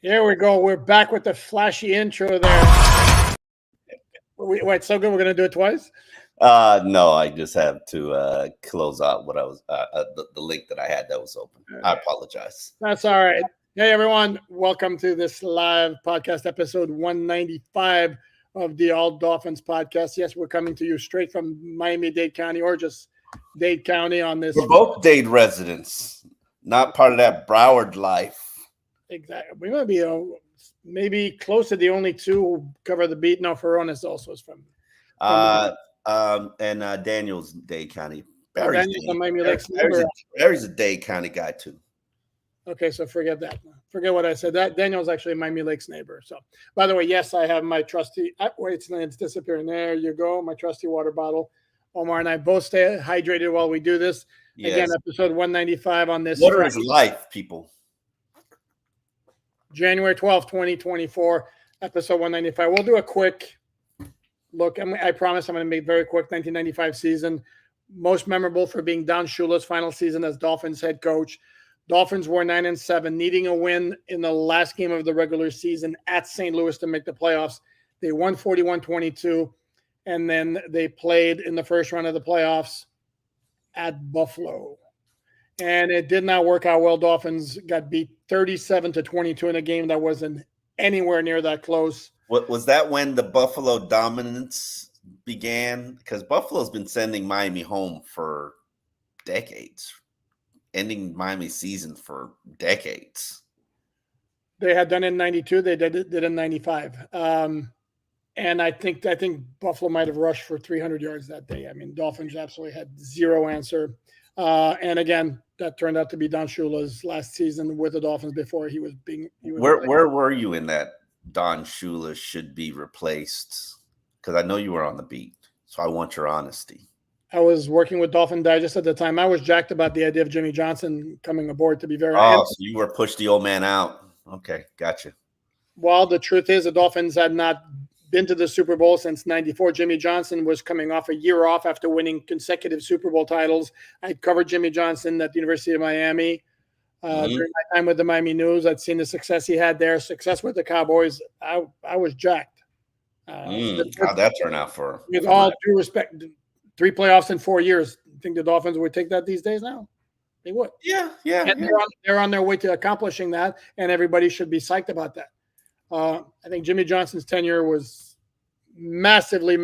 Here we go. We're back with the flashy intro there. Wait, so good. We're going to do it twice? No, I just have to close out what I was the link that I had that was open. I apologize. That's all right. Hey, everyone. Welcome to this live podcast, episode 195 of the All Dolphins podcast. Yes, we're coming to you straight from Miami-Dade County or just Dade County on this. We're both Dade residents, not part of that Broward life. Exactly. We might be maybe close to the only two who cover the beat. No, Ferronis also is from Daniel's Dade County. Barry's a Dade County guy too. Okay, so forget that. Forget what I said. That Daniel's actually Miami Lake's neighbor. So, by the way, yes, I have my trusty. Wait, it's disappearing. There you go. My trusty water bottle. Omar and I both stay hydrated while we do this. Yes. Again, episode 195 on this. Water is life, people. January 12th, 2024, episode 195. We'll do a quick look. I promise I'm going to make very quick. 1995 season, most memorable for being Don Shula's final season as Dolphins head coach. Dolphins were 9-7, needing a win in the last game of the regular season at St. Louis to make the playoffs. They won 41-22, and then they played in the first round of the playoffs at Buffalo. And it did not work out well. Dolphins got beat 37-22 in a game that wasn't anywhere near that close. What was that when the Buffalo dominance began? Because Buffalo's been sending Miami home for decades, ending Miami's season for decades. They had done it in 92. They did it in 95. And I think Buffalo might have rushed for 300 yards that day. I mean, Dolphins absolutely had zero answer. And again, that turned out to be Don Shula's last season with the Dolphins before he was being. Where were you in that Don Shula should be replaced? Because I know you were on the beat, so I want your honesty. I was working with Dolphin Digest at the time. I was jacked about the idea of Jimmy Johnson coming aboard, to be very honest. So you were pushed the old man out. Okay, gotcha. Well, the truth is the Dolphins had not been to the Super Bowl since 94. Jimmy Johnson was coming off a year off after winning consecutive Super Bowl titles. I covered Jimmy Johnson at the University of Miami during my time with the Miami News. I'd seen the success he had there, success with the Cowboys. I was jacked. How'd that turn out for? With all due respect, 3 playoffs in 4 years. You think the Dolphins would take that these days now? They would. Yeah. And they're on their way to accomplishing that, and everybody should be psyched about that. I think Jimmy Johnson's tenure was massively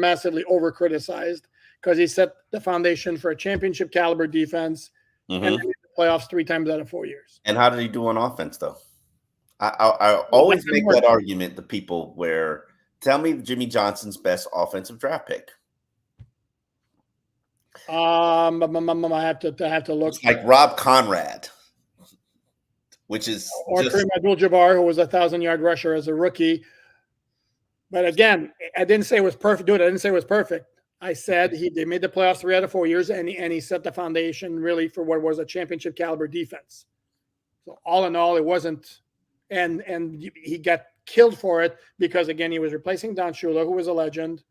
over-criticized because he set the foundation for a championship caliber defense and made the playoffs 3 times out of 4 years. And how did he do on offense, though? I always make that argument to people where tell me Jimmy Johnson's best offensive draft pick. I have to look. It's like Rob Conrad. Which is or Kareem Abdul-Jabbar, who was a 1,000-yard rusher as a rookie. But again, I didn't say it was perfect. Dude, I didn't say it was perfect. I said they made the playoffs 3 out of 4 years, and he set the foundation really for what was a championship caliber defense. So all in all, it wasn't, and he got killed for it because again he was replacing Don Shula, who was a legend,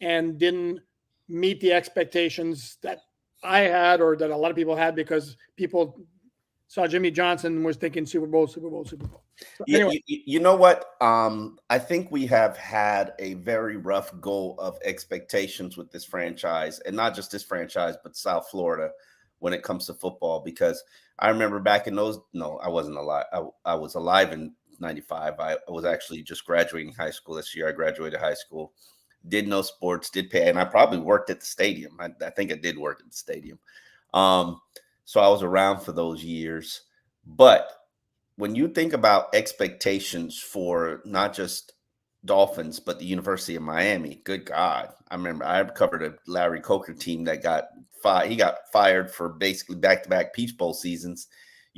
and didn't meet the expectations that I had or that a lot of people had because people saw Jimmy Johnson was thinking Super Bowl. So anyway. You know what? I think we have had a very rough go of expectations with this franchise, and not just this franchise, but South Florida when it comes to football. Because I remember back in those, no, I wasn't alive. I was alive in 95. I was actually just graduating high school this year. I graduated high school, did no sports, did pay, and I probably worked at the stadium. I think I did work at the stadium. So I was around for those years. But when you think about expectations for not just Dolphins, but the University of Miami, good God. I remember I covered a Larry Coker team that got fired. He got fired for basically back-to-back Peach Bowl seasons.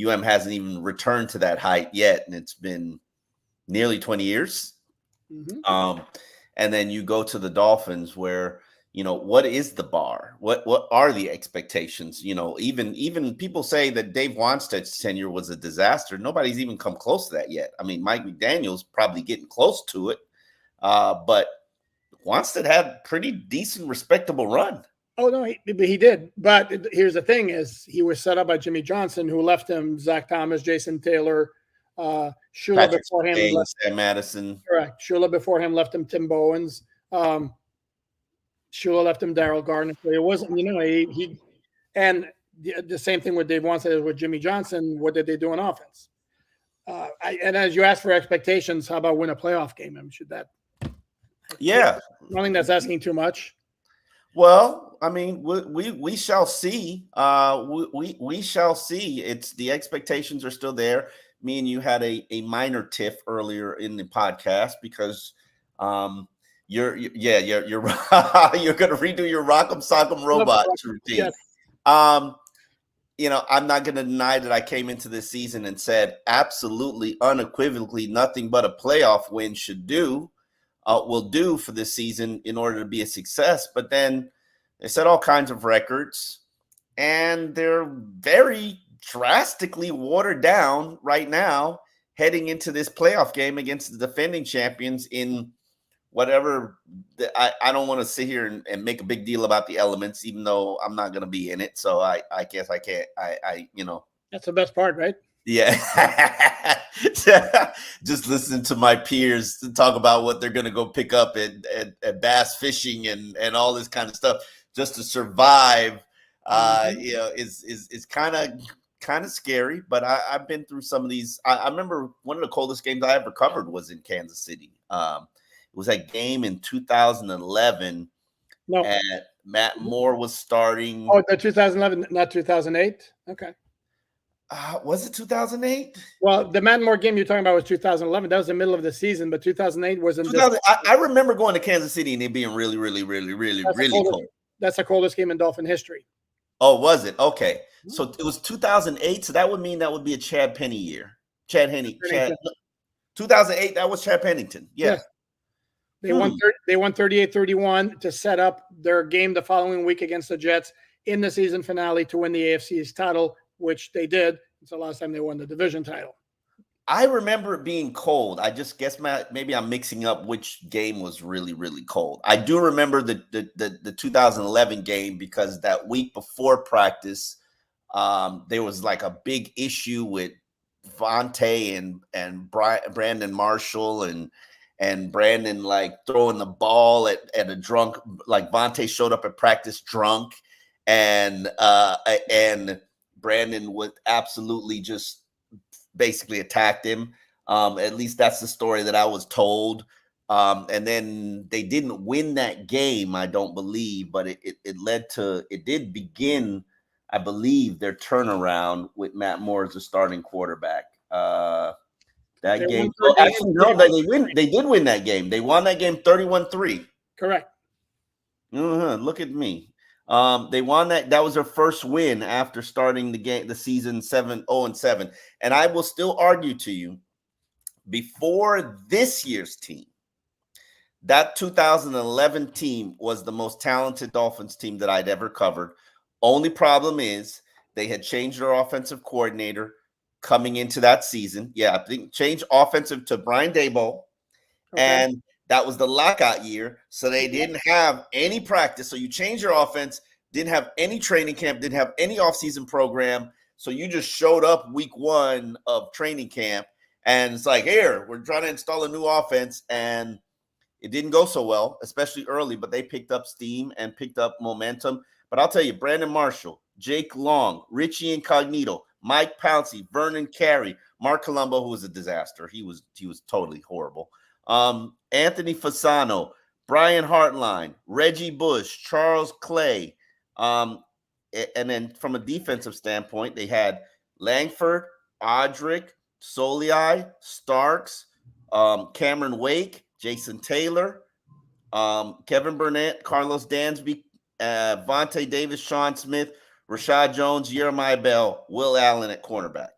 UM hasn't even returned to that height yet, and it's been nearly 20 years. And then you go to the Dolphins where – what is the bar? What are the expectations? Even people say that Dave Wanstead's tenure was a disaster. Nobody's even come close to that yet. I mean, Mike McDaniel's probably getting close to it. But Wanstead had a pretty decent, respectable run. Oh, no, he did. But here's the thing is he was set up by Jimmy Johnson, who left him Zach Thomas, Jason Taylor, Shula Patrick before him Spain, left. Sam Madison. Correct. Shula before him left him Tim Bowens. Shula left him Daryl Gardner. So it wasn't, he and the same thing with Dave Wannstedt with Jimmy Johnson. What did they do on offense? And as you asked for expectations, how about win a playoff game? I mean, should that? Yeah, I don't think that's asking too much. Well, I mean, we shall see. We shall see. It's the expectations are still there. Me and you had a minor tiff earlier in the podcast because you're going to redo your Rock'em Sock'em Robots routine. Yes. I'm not going to deny that I came into this season and said absolutely unequivocally nothing but a playoff win will do for this season in order to be a success. But then they set all kinds of records, and they're very drastically watered down right now heading into this playoff game against the defending champions in whatever. I don't want to sit here and make a big deal about the elements, even though I'm not going to be in it. So I guess I can't. That's the best part, right? Yeah. Just listen to my peers to talk about what they're going to go pick up at bass fishing and all this kind of stuff just to survive. Is kind of scary, but I've been through some of these. I remember one of the coldest games I ever covered was in Kansas City. It was that game in 2011. No. And Matt Moore was starting. Oh, the 2011, not 2008. Okay. Was it 2008? Well, the Matt Moore game you're talking about was 2011. That was the middle of the season, but 2008 was in. I remember going to Kansas City and it being really, really, really, really, really cold. That's the coldest game in Dolphin history. Oh, was it? Okay. So it was 2008. So that would mean that would be a Chad Penny year. Chad 2008, that was Chad Pennington. Yeah. Yes. They won 38-31 to set up their game the following week against the Jets in the season finale to win the AFC's title, which they did. It's the last time they won the division title. I remember it being cold. I just guess maybe I'm mixing up which game was really, really cold. I do remember the 2011 game because that week before practice, there was like a big issue with Vontae and Brandon Marshall and Brandon like throwing the ball at a drunk, like Vontae showed up at practice drunk and Brandon would absolutely just basically attacked him. At least that's the story that I was told. And then they didn't win that game, I don't believe, but it did begin, I believe, their turnaround with Matt Moore as the starting quarterback. That game. Oh, actually, no, they did win that game. They won that game 31-3. Correct. Look at me. They won that. That was their first win after starting the season 0-7. And I will still argue to you, before this year's team, that 2011 team was the most talented Dolphins team that I'd ever covered. Only problem is they had changed their offensive coordinator coming into that season. Yeah, I think changed offensive to Brian Daboll. Okay. And that was the lockout year. So they didn't have any practice. So you changed your offense, didn't have any training camp, didn't have any offseason program. So you just showed up week one of training camp. And it's like, here, we're trying to install a new offense. And it didn't go so well, especially early, but they picked up steam and picked up momentum. But I'll tell you, Brandon Marshall, Jake Long, Richie Incognito, Mike Pouncey, Vernon Carey, Mark Colombo, who was a disaster. He was totally horrible. Anthony Fasano, Brian Hartline, Reggie Bush, Charles Clay. And then from a defensive standpoint, they had Langford, Odrick, Soliai, Starks, Cameron Wake, Jason Taylor, Kevin Burnett, Carlos Dansby, Vontae Davis, Sean Smith, Rashad Jones, Jeremiah Bell, Will Allen at cornerback.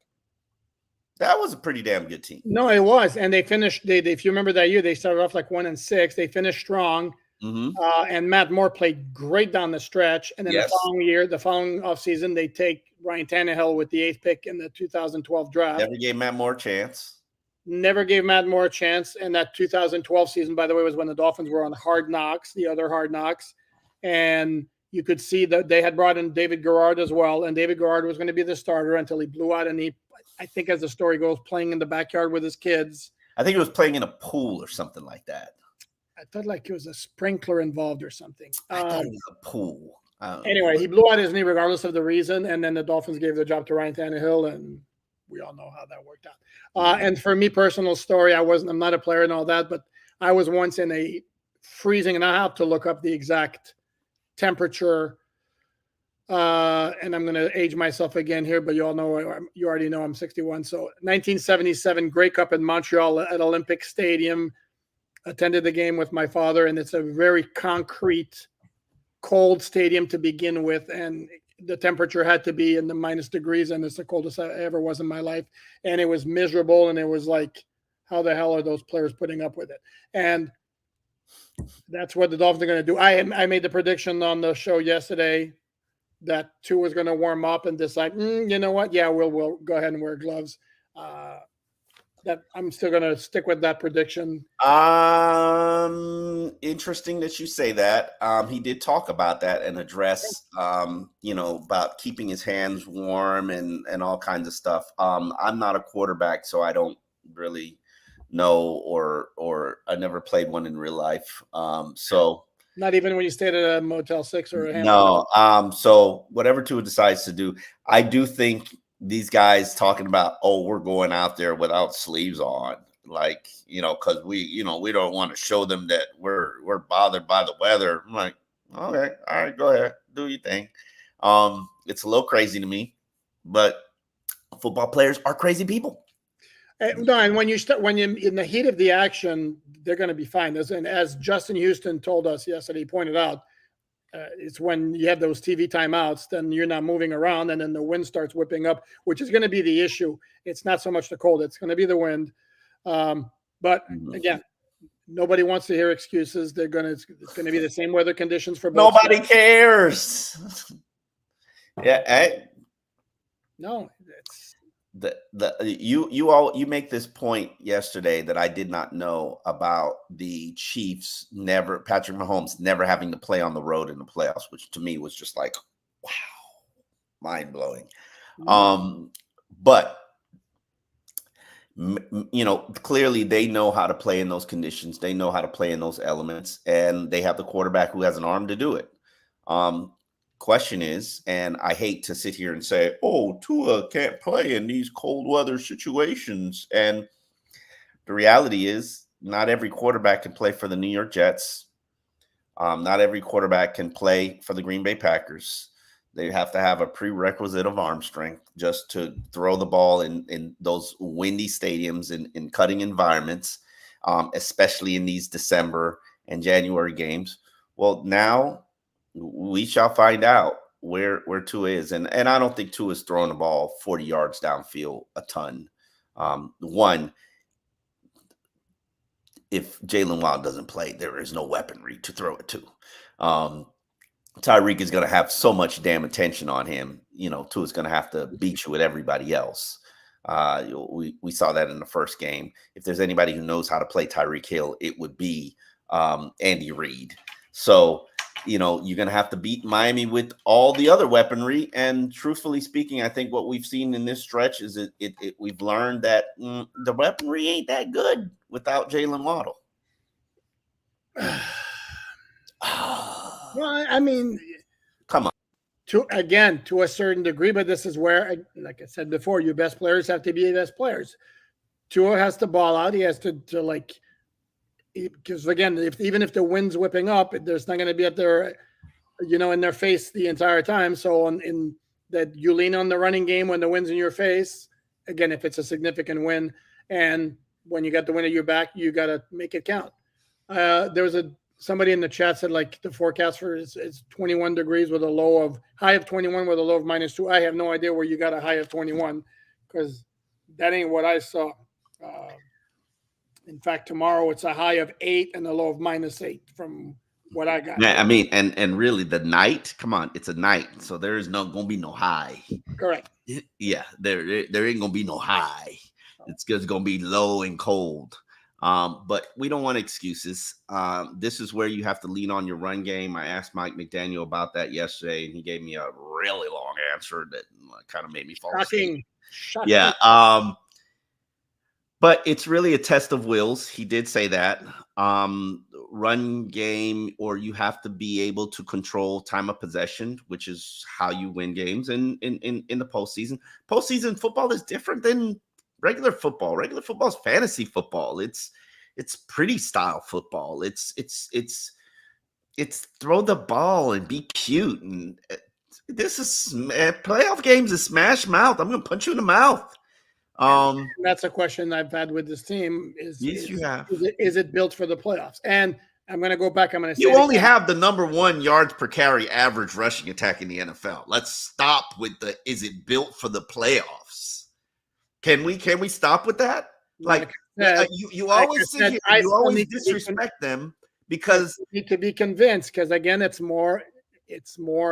That was a pretty damn good team. No, it was. And they finished, if you remember that year, they started off like 1-6. They finished strong. Mm-hmm. And Matt Moore played great down the stretch. And then the following offseason, they take Ryan Tannehill with the 8th pick in the 2012 draft. Never gave Matt Moore a chance. Never gave Matt Moore a chance. And that 2012 season, by the way, was when the Dolphins were on Hard Knocks, the other Hard Knocks. And you could see that they had brought in David Garrard as well. And David Garrard was going to be the starter until he blew out a knee I think as the story goes, playing in the backyard with his kids. I think it was playing in a pool or something like that. I thought like it was a sprinkler involved or something. I thought it was a pool. Anyway, he blew out his knee regardless of the reason, and then the Dolphins gave the job to Ryan Tannehill, and we all know how that worked out. And for me, personal story, I'm not a player and all that, but I was once in a freezing, and I have to look up the exact temperature. And I'm going to age myself again here, but you already know I'm 61. So 1977 Grey Cup in Montreal at Olympic Stadium. Attended the game with my father, and it's a very concrete, cold stadium to begin with, and the temperature had to be in the minus degrees, and it's the coldest I ever was in my life, and it was miserable, and it was like, how the hell are those players putting up with it? And that's what the Dolphins are going to do. I made the prediction on the show yesterday that Tua was going to warm up and decide, you know what? Yeah, we'll go ahead and wear gloves. That I'm still going to stick with that prediction. Interesting that you say that. He did talk about that and address, about keeping his hands warm and all kinds of stuff. I'm not a quarterback, so I don't really know, or I never played one in real life. So not even when you stayed at a Motel 6 or a Hampton. No. So whatever Tua decides to do, I do think these guys talking about, we're going out there without sleeves on, like, because we don't want to show them that we're bothered by the weather. I'm like, okay, all right, go ahead, do your thing. It's a little crazy to me, but football players are crazy people. No, and when you're in the heat of the action, they're going to be fine. As Justin Houston told us yesterday, he pointed out, it's when you have those TV timeouts, then you're not moving around, and then the wind starts whipping up, which is going to be the issue. It's not so much the cold; it's going to be the wind. But again, nobody wants to hear excuses. It's going to be the same weather conditions for both. Nobody cares. Yeah, no, it's. You make this point yesterday that I did not know about the Chiefs Patrick Mahomes never having to play on the road in the playoffs, which to me was just like, wow, mind blowing. But clearly they know how to play in those conditions. They know how to play in those elements, and they have the quarterback who has an arm to do it. Question is, and I hate to sit here and say, Tua can't play in these cold weather situations. And the reality is, not every quarterback can play for the New York Jets. Not every quarterback can play for the Green Bay Packers. They have to have a prerequisite of arm strength just to throw the ball in those windy stadiums in cutting environments, especially in these December and January games. Well, now we shall find out where Tua is. And I don't think Tua is throwing the ball 40 yards downfield a ton. One, if Jalen Waddle doesn't play, there is no weaponry to throw it to. Tyreek is going to have so much damn attention on him. Tua's going to have to beat you with everybody else. We saw that in the first game. If there's anybody who knows how to play Tyreek Hill, it would be Andy Reid. So, you're going to have to beat Miami with all the other weaponry. And truthfully speaking, I think what we've seen in this stretch is we've learned that the weaponry ain't that good without Jalen Waddle. Well, I mean, come on. To a certain degree, but this is where, like I said before, your best players have to be the best players. Tua has to ball out. He has to because again, even if the wind's whipping up, there's not going to be up there, in their face the entire time. So in that, you lean on the running game when the wind's in your face. Again, if it's a significant wind, and when you got the wind at your back, you got to make it count. There was somebody in the chat said the forecast for is 21 degrees with a high of 21 with a low of -2. I have no idea where you got a high of 21, because that ain't what I saw. In fact, tomorrow it's a high of 8 and a low of -8 from what I got. Yeah, I mean, and really the night, come on, it's a night. So there is going to be no high. Correct. Yeah, there ain't going to be no high. It's just going to be low and cold. But we don't want excuses. This is where you have to lean on your run game. I asked Mike McDaniel about that yesterday, and he gave me a really long answer that kind of made me fall asleep. Shocking. Yeah. But it's really a test of wills. He did say that. Run game, or you have to be able to control time of possession, which is how you win games in the postseason. Postseason football is different than regular football. Regular football is fantasy football. It's pretty style football. It's throw the ball and be cute. And this is playoff games is smash mouth. I'm going to punch you in the mouth. And that's a question I've had with this team. You have. Is it built for the playoffs? And I'm going to go back. I'm going to say you only have the number 1 yards per carry average rushing attack in the NFL. Let's stop with the is it built for the playoffs? Can we stop with that? Like you always sit here, you always disrespect them because you need to be convinced. Because again, it's more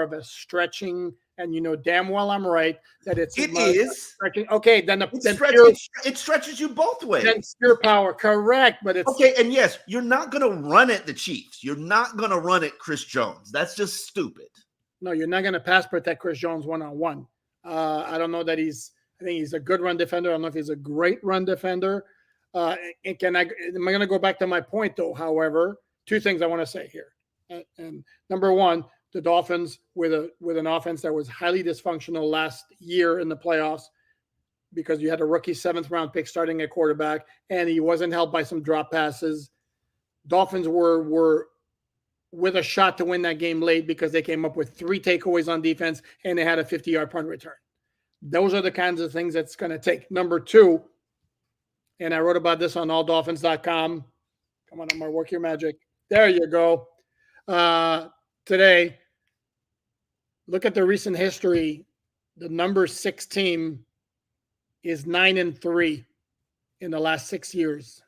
of a stretching. And you know damn well I'm right that it is stretching. Okay, then it stretches you both ways. Then pure power, correct? But it's okay. And yes, you're not going to run at the Chiefs. You're not going to run at Chris Jones. That's just stupid. No, you're not going to pass protect Chris Jones one-on-one. I don't know that I think he's a good run defender. I don't know if he's a great run defender. Am I going to go back to my point though? However, 2 things I want to say here. And number 1. The Dolphins with an offense that was highly dysfunctional last year in the playoffs because you had a rookie 7th round pick starting at quarterback and he wasn't helped by some drop passes. Dolphins were with a shot to win that game late because they came up with 3 takeaways on defense and they had a 50-yard punt return. Those are the kinds of things that's going to take. Number 2, and I wrote about this on alldolphins.com. Come on, I'm going to work your magic. There you go. Today, look at the recent history. The number 6 team is 9-3 in the last 6 years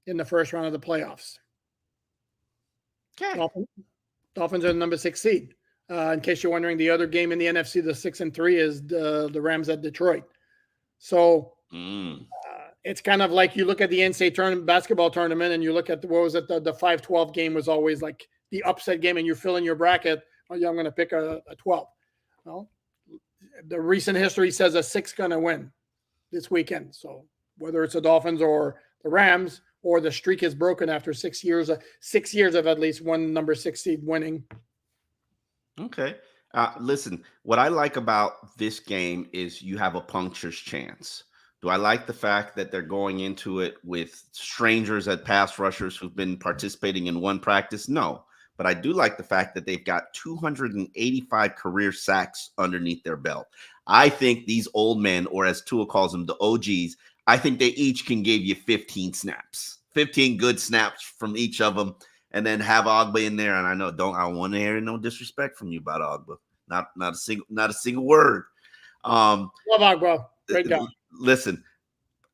in the first round of the playoffs. Okay. Dolphins are the number 6 seed. In case you're wondering, the other game in the NFC, the 6-3, is the Rams at Detroit. So it's kind of like you look at the NCAA basketball tournament and you look at the 5-12 game was always like the upset game, and you fill in your bracket. Oh, yeah, I'm going to pick a 12. Well, the recent history says a 6 going to win this weekend. So whether it's the Dolphins or the Rams, or the streak is broken after 6 years, 6 years of at least one number 6 seed winning. Okay. Listen, what I like about this game is you have a puncture's chance. Do I like the fact that they're going into it with strangers at pass rushers who've been participating in one practice? No. But I do like the fact that they've got 285 career sacks underneath their belt. I think these old men, or as Tua calls them, the OGs, I think they each can give you 15 snaps, 15 good snaps from each of them, and then have Ogba in there. And I know I want to hear no disrespect from you about Ogba. Not a single word. Love Ogba. Great guy. Listen,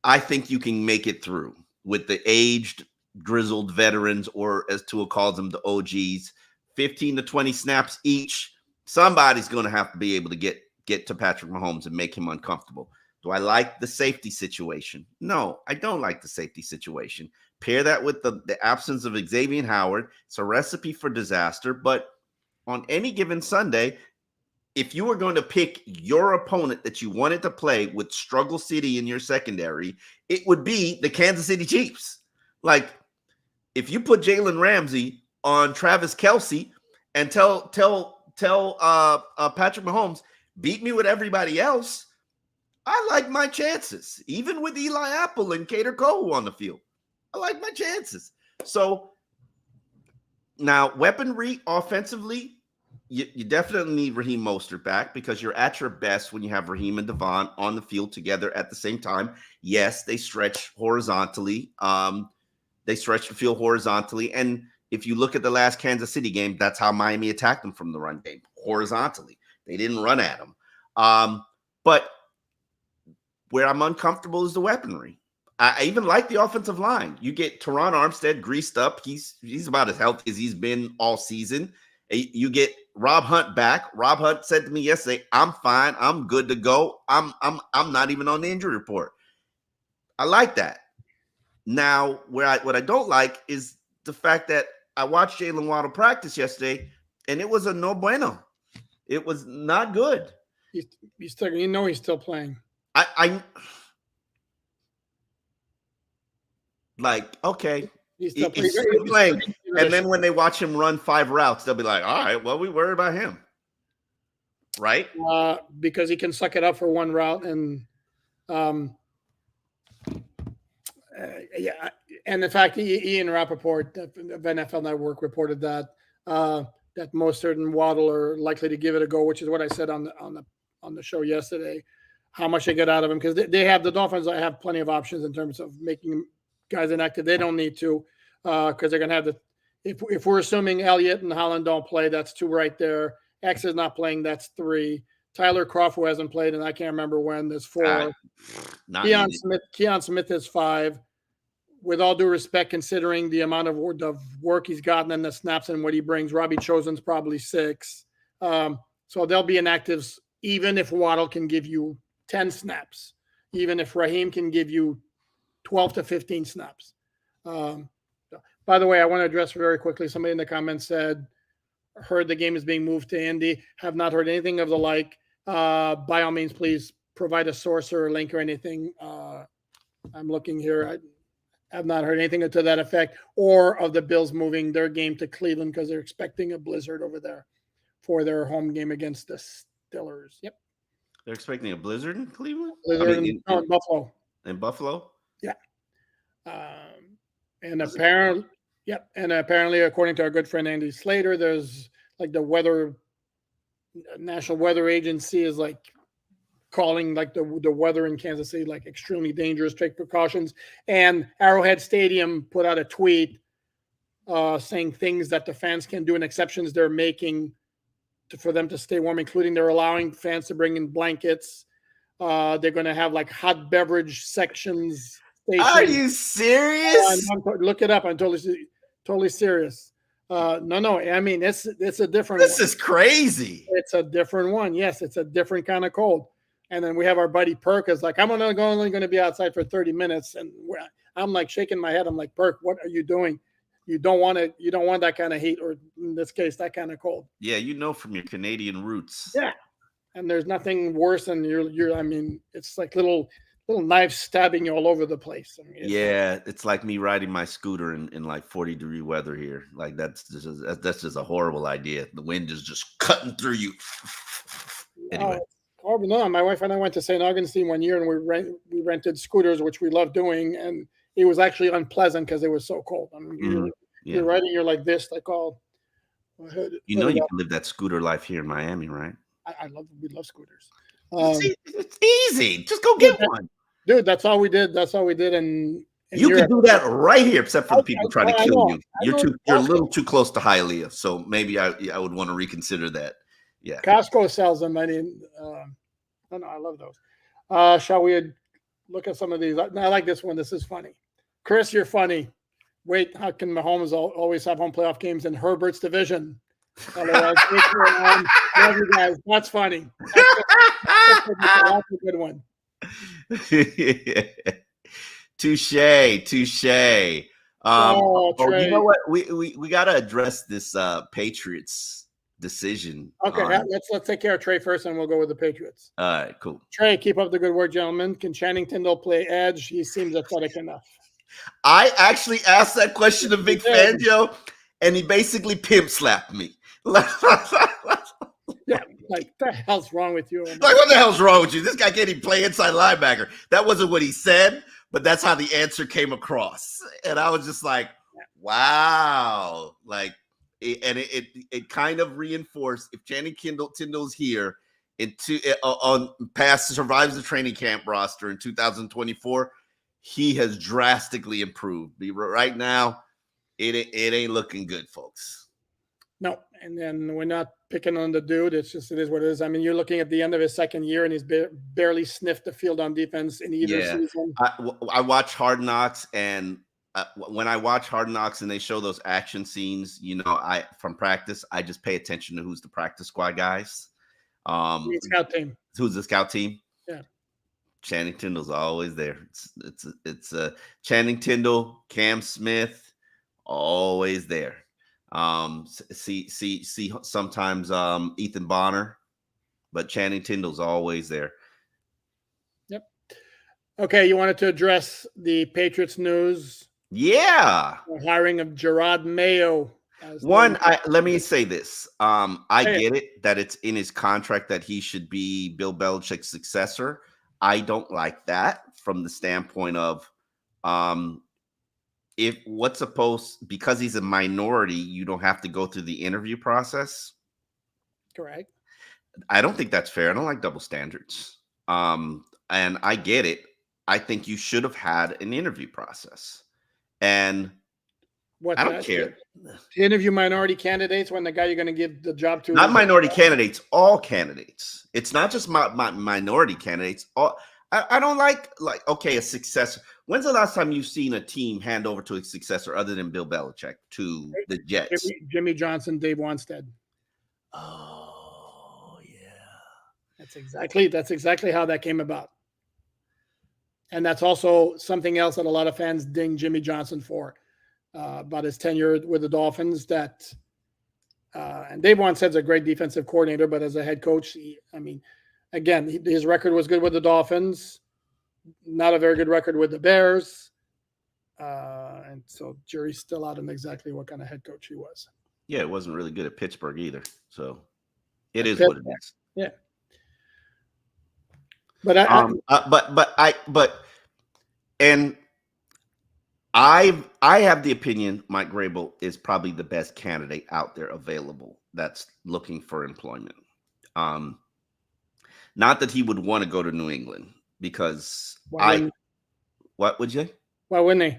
I think you can make it through with the aged, grizzled veterans, or as Tua calls them, the OGs, 15 to 20 snaps each. Somebody's going to have to be able to get to Patrick Mahomes and make him uncomfortable. Do I like the safety situation? No, I don't like the safety situation. Pair that with the absence of Xavier Howard. It's a recipe for disaster. But on any given Sunday, if you were going to pick your opponent that you wanted to play with Struggle City in your secondary, it would be the Kansas City Chiefs. Like, if you put Jalen Ramsey on Travis Kelce and tell Patrick Mahomes, beat me with everybody else, I like my chances. Even with Eli Apple and Cater Cole on the field, I like my chances. So now, weaponry offensively, you definitely need Raheem Mostert back because you're at your best when you have Raheem and Devon on the field together at the same time. Yes, they stretch horizontally. They stretch the field horizontally. And if you look at the last Kansas City game, that's how Miami attacked them from the run game, horizontally. They didn't run at them. But where I'm uncomfortable is the weaponry. I even like the offensive line. You get Teron Armstead greased up. He's about as healthy as he's been all season. You get Rob Hunt back. Rob Hunt said to me yesterday, "I'm fine. I'm good to go. I'm not even on the injury report." I like that. Now, what I don't like is the fact that I watched Jalen Waddle practice yesterday, and it was a no bueno. It was not good. He's still, he's still playing. I like, okay. He's still He's still playing. And then when they watch him run 5 routes, they'll be like, all right, well, we worry about him. Right? Because he can suck it up for one route. And yeah. And in fact, Ian Rappaport of NFL Network reported that that Mostert and Waddle are likely to give it a go, which is what I said on the show yesterday. How much they get out of him, because they have, the Dolphins have plenty of options in terms of making guys inactive. They don't need to, because they're going to have if we're assuming Elliott and Holland don't play, that's 2 right there. X is not playing, that's 3. Tyler Kroft, who hasn't played, and I can't remember when, there's 4. Keon Smith is 5. With all due respect, considering the amount of work he's gotten and the snaps and what he brings, Robbie Chosen's probably 6. So there'll be inactives, even if Waddle can give you 10 snaps, even if Raheem can give you 12 to 15 snaps. By the way, I want to address very quickly. Somebody in the comments said, heard the game is being moved to Indy. Have not heard anything of the like. By all means, please provide a source or a link or anything. I'm looking here. I have not heard anything to that effect, or of the Bills moving their game to Cleveland because they're expecting a blizzard over there for their home game against the Steelers. Yep. They're expecting a blizzard in Cleveland? Blizzard in Buffalo. In Buffalo? Yeah. And apparently, according to our good friend Andy Slater, there's like the National Weather Agency is like calling like the weather in Kansas City like extremely dangerous, take precautions. And Arrowhead Stadium put out a tweet saying things that the fans can do and exceptions they're making for them to stay warm, including they're allowing fans to bring in blankets. They're going to have like hot beverage sections. Stations. Are you serious? Look it up. I'm totally serious. No. I mean, it's a different. This is crazy. It's a different one. Yes, it's a different kind of cold. And then we have our buddy Perk is like, I'm only going to be outside for 30 minutes, and I'm like shaking my head. I'm like, Perk, what are you doing? You don't want that kind of heat, or in this case, that kind of cold. Yeah, from your Canadian roots. Yeah, and there's nothing worse than you're. I mean, it's like little knives stabbing you all over the place. I mean, it's like me riding my scooter in like 40-degree weather here. Like that's just a horrible idea. The wind is just cutting through you. Anyway. No, my wife and I went to St. Augustine one year, and we rented scooters, which we love doing, and it was actually unpleasant because it was so cold. I mean, you're riding, you're like this, like all. You can live that scooter life here in Miami, right? We love scooters. It's easy. Just go get one, dude. That's all we did. And you can do that right here, except for the people trying to kill you. You're a little too close to Hialeah, so maybe I would want to reconsider that. Yeah, Costco sells them. I mean, I love those. Shall we look at some of these? I like this one. This is funny. Chris, you're funny. Wait, how can Mahomes always have home playoff games in Herbert's division? Love you guys. That's funny. That's a good one. Touche. You know what? We got to address this Patriots decision. Okay, let's take care of Trey first, and we'll go with the Patriots. All right, cool. Trey, keep up the good work, gentlemen. Can Channing Tindall play edge? He seems athletic enough. I actually asked that question to Vic Fangio, and he basically pimp slapped me. Yeah, like the hell's wrong with you? Like, what the hell's wrong with you? This guy can't even play inside linebacker. That wasn't what he said, but that's how the answer came across, and I was just like, wow, like. And it kind of reinforced, if Channing Tindall's here survives the training camp roster in 2024, he has drastically improved. Right now, it ain't looking good, folks. No, and then we're not picking on the dude. It is what it is. I mean, you're looking at the end of his second year, and he's barely sniffed the field on defense in either season. I watch Hard Knocks, and when I watch Hard Knocks and they show those action scenes, from practice, I just pay attention to who's the practice squad guys. Scout team. Who's the scout team? Yeah. Channing Tindall's always there. It's Channing Tindall, Cam Smith, always there. See sometimes Ethan Bonner but Channing Tindall's always there. Yep. Okay, you wanted to address the Patriots news. Yeah. The hiring of Gerard Mayo. Let me say this. I get it that it's in his contract that he should be Bill Belichick's successor. I don't like that from the standpoint of because he's a minority, you don't have to go through the interview process. Correct. I don't think that's fair. I don't like double standards. And I get it. I think you should have had an interview process. And I don't care. To interview minority candidates when the guy you're going to give the job to. Not minority candidates, all candidates. It's not just my minority candidates. I don't like, okay, a successor. When's the last time you've seen a team hand over to a successor other than Bill Belichick to the Jets? Jimmy Johnson, Dave Wanstead. Oh, yeah. That's exactly how that came about. And that's also something else that a lot of fans ding Jimmy Johnson for, about his tenure with the Dolphins. And Dave Wanstead's a great defensive coordinator, but as a head coach, again, his record was good with the Dolphins, not a very good record with the Bears. And so jury's still out on exactly what kind of head coach he was. Yeah, it wasn't really good at Pittsburgh either. So it is what it is. Yeah. But I have the opinion Mike Grable is probably the best candidate out there available that's looking for employment. Not that he would want to go to New England because what would you? Why wouldn't he?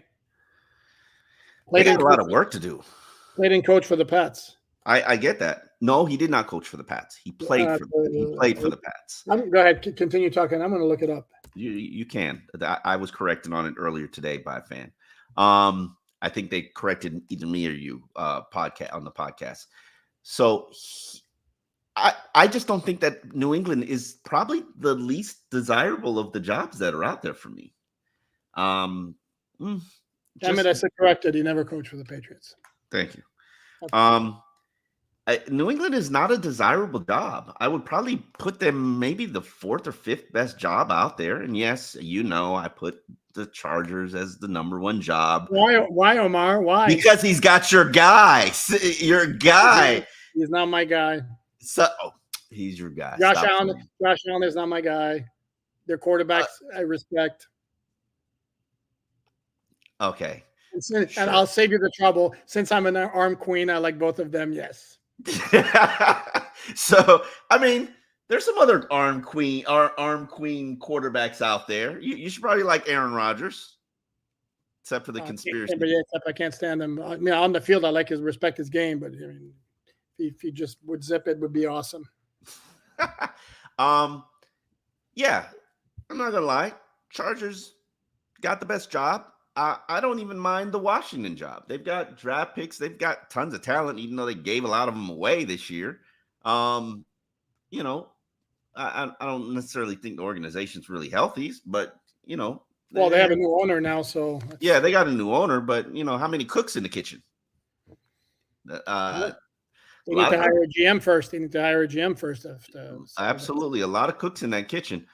They got a lot of work to do. Played and coach for the Pats. I get that. No, he did not coach for the Pats. He played for the Pats. Go ahead, continue talking. I'm going to look it up. You can. I was corrected on it earlier today by a fan. I think they corrected either me or you on the podcast. So I just don't think that New England is probably the least desirable of the jobs that are out there for me. Damn it, I said corrected. He never coached for the Patriots. Thank you. New England is not a desirable job. I would probably put them maybe the 4th or 5th best job out there. And yes, I put the Chargers as the number 1 job. Why, Omar? Why? Because he's got your guy. Your guy. He's not my guy. He's your guy. Josh Allen is not my guy. Their quarterbacks, I respect. Okay. And I'll save you the trouble. Since I'm an arm queen, I like both of them. Yes. So, there's some other arm queen quarterbacks out there. You should probably like Aaron Rodgers, except for the conspiracy. Except I can't stand him. On the field, I respect his game, but if he just would zip it, would be awesome. Yeah, I'm not gonna lie. Chargers got the best job. I don't even mind the Washington job. They've got draft picks. They've got tons of talent, even though they gave a lot of them away this year. I don't necessarily think the organization's really healthy, but well, they have a new owner now, so yeah, they got a new owner. But how many cooks in the kitchen? They need to hire a GM first. Absolutely, a lot of cooks in that kitchen.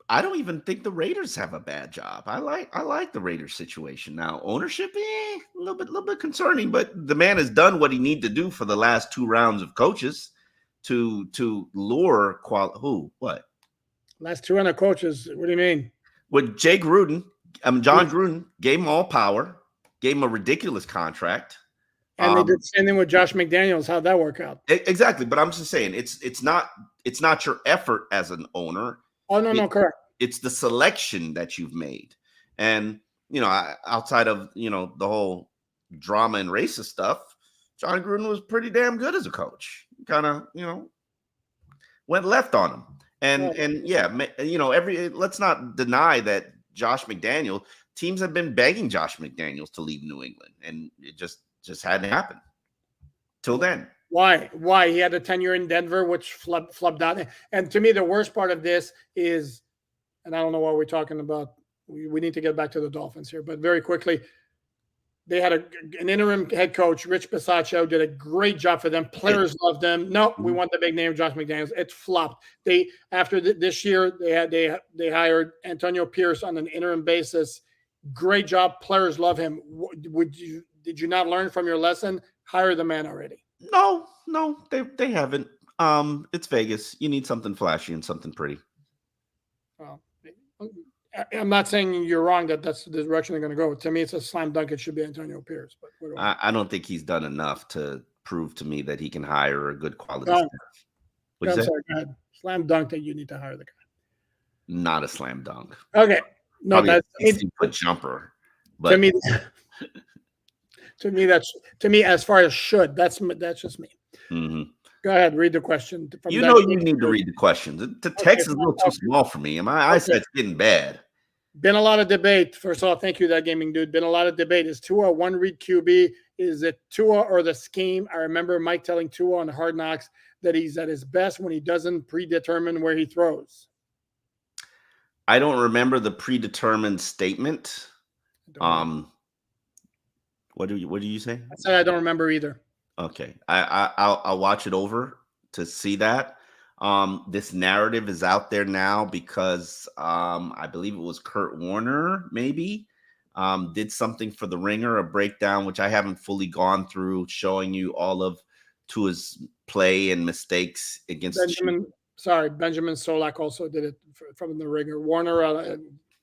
I don't even think the Raiders have a bad job. I like the Raiders situation now. Ownership, a little bit concerning, but the man has done what he needed to do for the last 2 rounds of coaches to lure what? Last 2 rounds of coaches. What do you mean? With Jay Gruden, John Gruden gave him all power, gave him a ridiculous contract. And they did the same thing with Josh McDaniels. How'd that work out? Exactly, but I'm just saying it's not your effort as an owner. Oh, no, correct. It's the selection that you've made. And, outside of, the whole drama and racist stuff, John Gruden was pretty damn good as a coach. Kind of, went left on him. Let's not deny that Josh McDaniel, teams have been begging Josh McDaniels to leave New England, and it just hadn't happened till then. Why? He had a tenure in Denver, which flubbed out. And to me, the worst part of this is, and I don't know what we're talking about. We need to get back to the Dolphins here, but very quickly, They had an interim head coach, Rich Bisaccia, did a great job for them. Players loved them. No, we want the big name, Josh McDaniels. It flopped. They after this year, they hired Antonio Pierce on an interim basis. Great job. Players love him. Did you not learn from your lesson? Hire the man already. No, they haven't. It's Vegas. You need something flashy and something pretty. Well, I'm not saying you're wrong that that's the direction they're going to go. To me, it's a slam dunk. It should be Antonio Pierce. But I don't think he's done enough to prove to me that he can hire a good quality staff. I'm sorry, go ahead. Slam dunk that you need to hire the guy. Not a slam dunk. Okay. No, probably that's a 60-foot jumper. But to me, as far as should, that's just me. Mm-hmm. Go ahead, read the question. You need to read the questions. The text is a little too small for me, and my eyesight's getting bad. Been a lot of debate. First of all, thank you, that gaming dude. Been a lot of debate. Is Tua one read QB? Is it Tua or the scheme? I remember Mike telling Tua on Hard Knocks that he's at his best when he doesn't predetermine where he throws. I don't remember the predetermined statement. What do you say? I said I don't remember either. Okay, I'll watch it over to see that. This narrative is out there now because I believe it was Kurt Warner maybe did something for The Ringer, a breakdown which I haven't fully gone through, showing you all of Tua's play and mistakes against Benjamin Solak also did it from The Ringer. Warner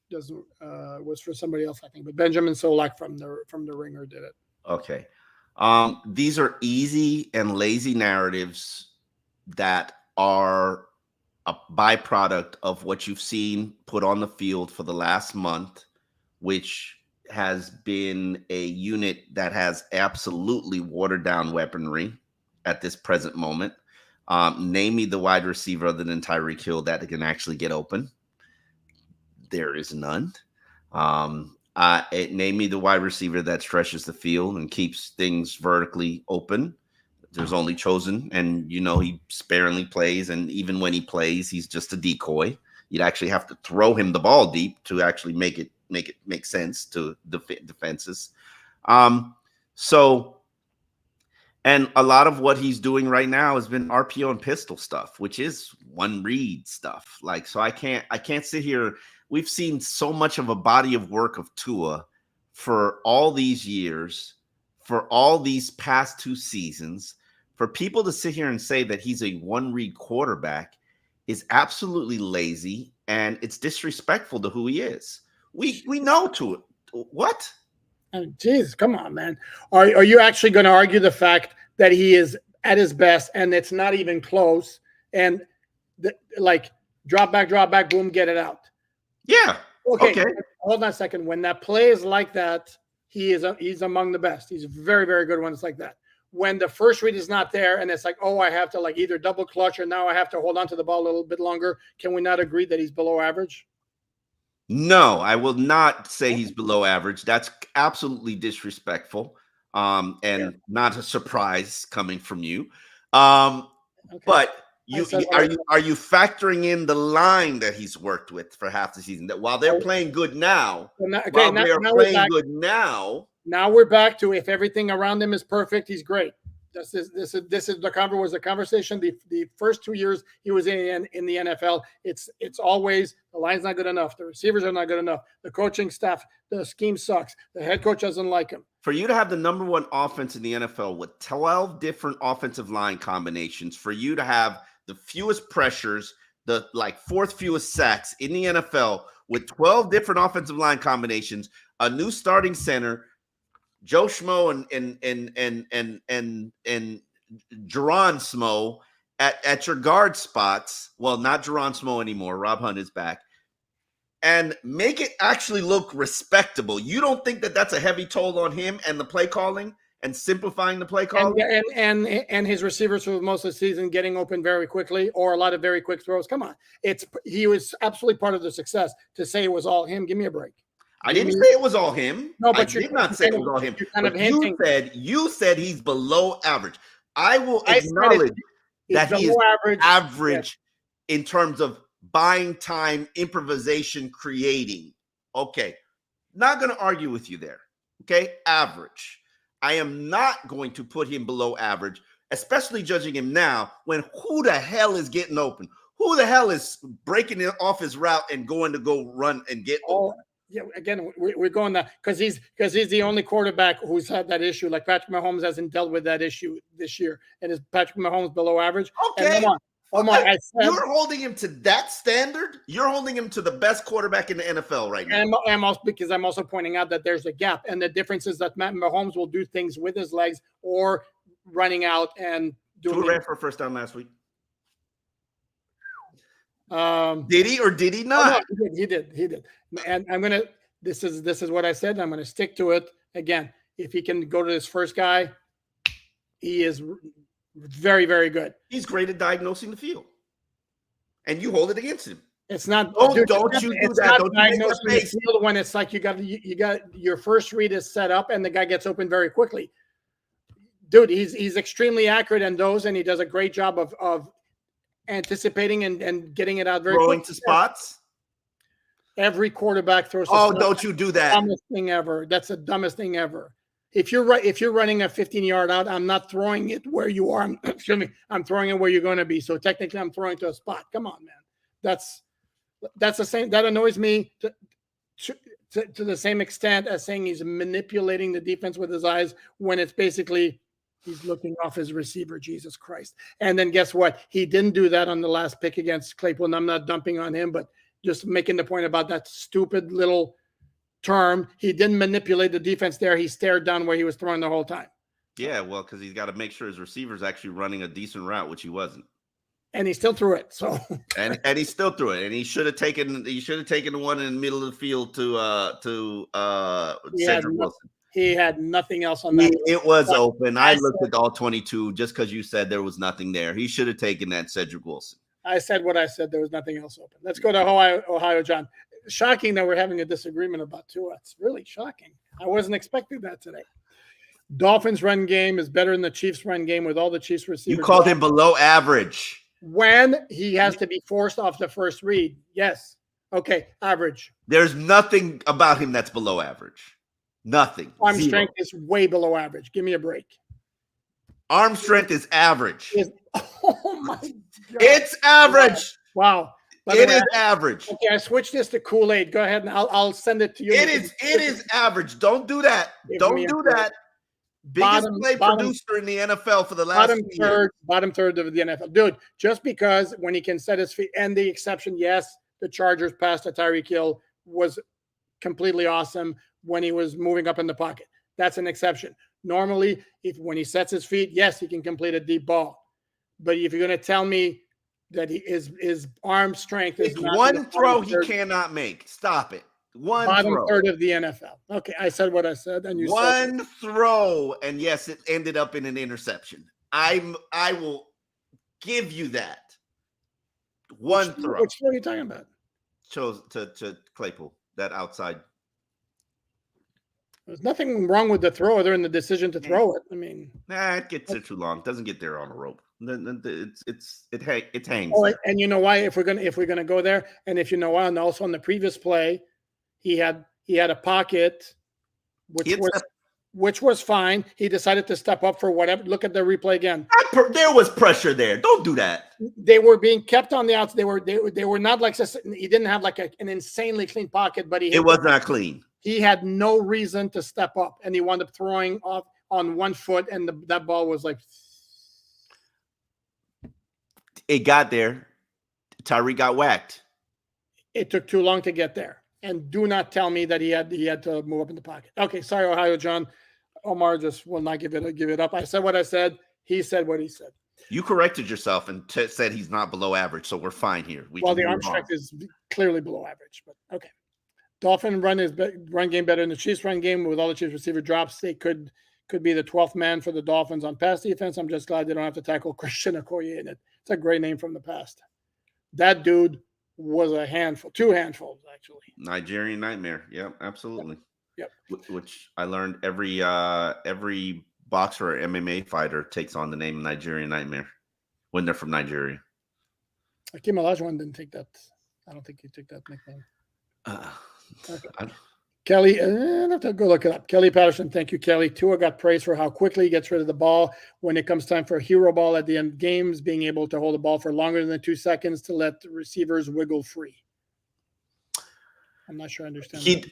was for somebody else, I think, but Benjamin Solak from the Ringer did it. Okay. These are easy and lazy narratives that are a byproduct of what you've seen put on the field for the last month, which has been a unit that has absolutely watered down weaponry at this present moment. Name me the wide receiver other than Tyreek Hill that can actually get open. There is none. Name me the wide receiver that stretches the field and keeps things vertically open. There's only Chosen, and he sparingly plays, and even when he plays, he's just a decoy. You'd actually have to throw him the ball deep to actually make it make sense to defenses. And a lot of what he's doing right now has been RPO and pistol stuff, which is one read stuff. So I can't sit here. We've seen so much of a body of work of Tua for all these years, for all these past 2 seasons. For people to sit here and say that he's a one-read quarterback is absolutely lazy, and it's disrespectful to who he is. We know Tua. What? Jeez, come on, man. Are you actually going to argue the fact that he is at his best and it's not even close? And drop back, boom, get it out. Yeah. Okay. Hold on a second. When that play is like that, he's among the best. He's very, very good when it's like that. When the first read is not there and it's like, oh, I have to either double clutch or now I have to hold on to the ball a little bit longer. Can we not agree that he's below average? No, I will not say he's below average. That's absolutely disrespectful, and not a surprise coming from you. Okay. But are you factoring in the line that he's worked with for half the season? That while they're playing good now, now we're back to if everything around him is perfect, he's great. This is the conversation. The first 2 years he was in the NFL, it's always the line's not good enough, the receivers are not good enough, the coaching staff, the scheme sucks, the head coach doesn't like him. For you to have the number 1 offense in the NFL with 12 different offensive line combinations, for you to have the fewest pressures, the 4th fewest sacks in the NFL with 12 different offensive line combinations, a new starting center, Joe Schmo and Geron Smo at your guard spots. Well, not Geron Smo anymore. Rob Hunt is back. And make it actually look respectable. You don't think that that's a heavy toll on him and the play calling and simplifying the play calling? And his receivers for most of the season getting open very quickly or a lot of very quick throws. Come on. He was absolutely part of the success. To say it was all him, give me a break. I didn't say it was all him. No, but I did not say it was all him. You said he's below average. I will acknowledge that he is average in terms of buying time, improvisation, creating. Okay. Not going to argue with you there. Okay, average. I am not going to put him below average, especially judging him now when who the hell is getting open? Who the hell is breaking it off his route and going to go run and get open? Yeah, again, we're going that because he's the only quarterback who's had that issue. Like Patrick Mahomes hasn't dealt with that issue this year, and is Patrick Mahomes below average? Okay, Omar, I said, you're holding him to that standard. You're holding him to the best quarterback in the NFL right now. And I'm also pointing out that there's a gap, and the difference is that Matt Mahomes will do things with his legs or running out and doing. Who ran for a first down last week? Did he or did he not? Oh, no, he did. And I'm gonna. This is what I said. I'm gonna stick to it again. If he can go to this first guy, he is very, very good. He's great at diagnosing the field, and you hold it against him. It's not. Don't you do that? Don't you make that face. When it's like you got your first read is set up, and the guy gets open very quickly. Dude, he's extremely accurate in those, and he does a great job of anticipating and getting it out very throwing to spots. Every quarterback throws. Don't you do that? Dumbest thing ever. That's the dumbest thing ever. If you're running a 15-yard out, I'm not throwing it where you are. Excuse me. I'm throwing it where you're going to be. So technically, I'm throwing to a spot. Come on, man. That's the same. That annoys me to the same extent as saying he's manipulating the defense with his eyes when it's basically he's looking off his receiver. Jesus Christ. And then guess what? He didn't do that on the last pick against Claypool. And I'm not dumping on him, but just making the point about that stupid little term. He didn't manipulate the defense there. He stared down where he was throwing the whole time. Yeah, well, because he's got to make sure his receiver's actually running a decent route, which he wasn't. And he still threw it. So and he still threw it. And he should have taken the one in the middle of the field to Cedric Wilson. He had nothing else on that. It was open. I looked at all 22 just because you said there was nothing there. He should have taken that Cedric Wilson. I said what I said. There was nothing else open. Let's go to Ohio, John. Shocking that we're having a disagreement about Tua. It's really shocking. I wasn't expecting that today. Dolphins run game is better than the Chiefs run game with all the Chiefs receivers. You called him below average. When he has to be forced off the first read. Yes. Okay. Average. There's nothing about him that's below average. Nothing. Arm strength is way below average. Give me a break. Arm strength is average. Oh my God. It's average. Wow. It is average. Okay, I switched this to Kool-Aid. Go ahead and I'll send it to you. It is average. Don't do that. Don't do that. Biggest producer in the NFL for the last bottom third of the NFL. Dude, just because when he can set his feet, and the exception, yes, the Chargers pass to Tyreek Hill was completely awesome when he was moving up in the pocket. That's an exception. Normally, when he sets his feet, yes, he can complete a deep ball. But if you're going to tell me that his arm strength is not one throw he cannot make. Stop it. Bottom third of the NFL. Okay, I said what I said, and you said one throw, and yes, it ended up in an interception. I will give you that. One throw. Which throw are you talking about? Chose to Claypool, that outside. There's nothing wrong with the throw other than the decision to throw it. I mean, it gets there too long. It doesn't get there on a rope. It hangs. Oh, and you know why? If we're gonna go there, and if you know why, and also on the previous play, he had a pocket, which was fine. He decided to step up for whatever. Look at the replay again. There was pressure there. Don't do that. They were being kept on the outs. They were not like he didn't have like an insanely clean pocket, but it was not clean. He had no reason to step up, and he wound up throwing off on one foot, and that ball was like. It got there. Tyreek got whacked. It took too long to get there. And do not tell me that he had to move up in the pocket. Okay, sorry, Ohio John. Omar just will not give it up. I said what I said. He said what he said. You corrected yourself and said he's not below average, so we're fine here. The arm strength is clearly below average, but okay. Dolphin run game better than the Chiefs run game with all the Chiefs receiver drops. They could be the 12th man for the Dolphins on pass defense. I'm just glad they don't have to tackle Christian Okoye in it. It's a great name from the past. That dude was a handful, 2 handfuls actually. Nigerian Nightmare. Yep, absolutely. Yep. Which I learned every boxer or MMA fighter takes on the name Nigerian Nightmare when they're from Nigeria. Hakeem Olajuwon didn't take that. I don't think he took that nickname. Kelly, I have to go look it up. Kelly Patterson, thank you, Kelly. Tua got praise for how quickly he gets rid of the ball when it comes time for a hero ball at the end of games, being able to hold the ball for longer than 2 seconds to let the receivers wiggle free. I'm not sure I understand.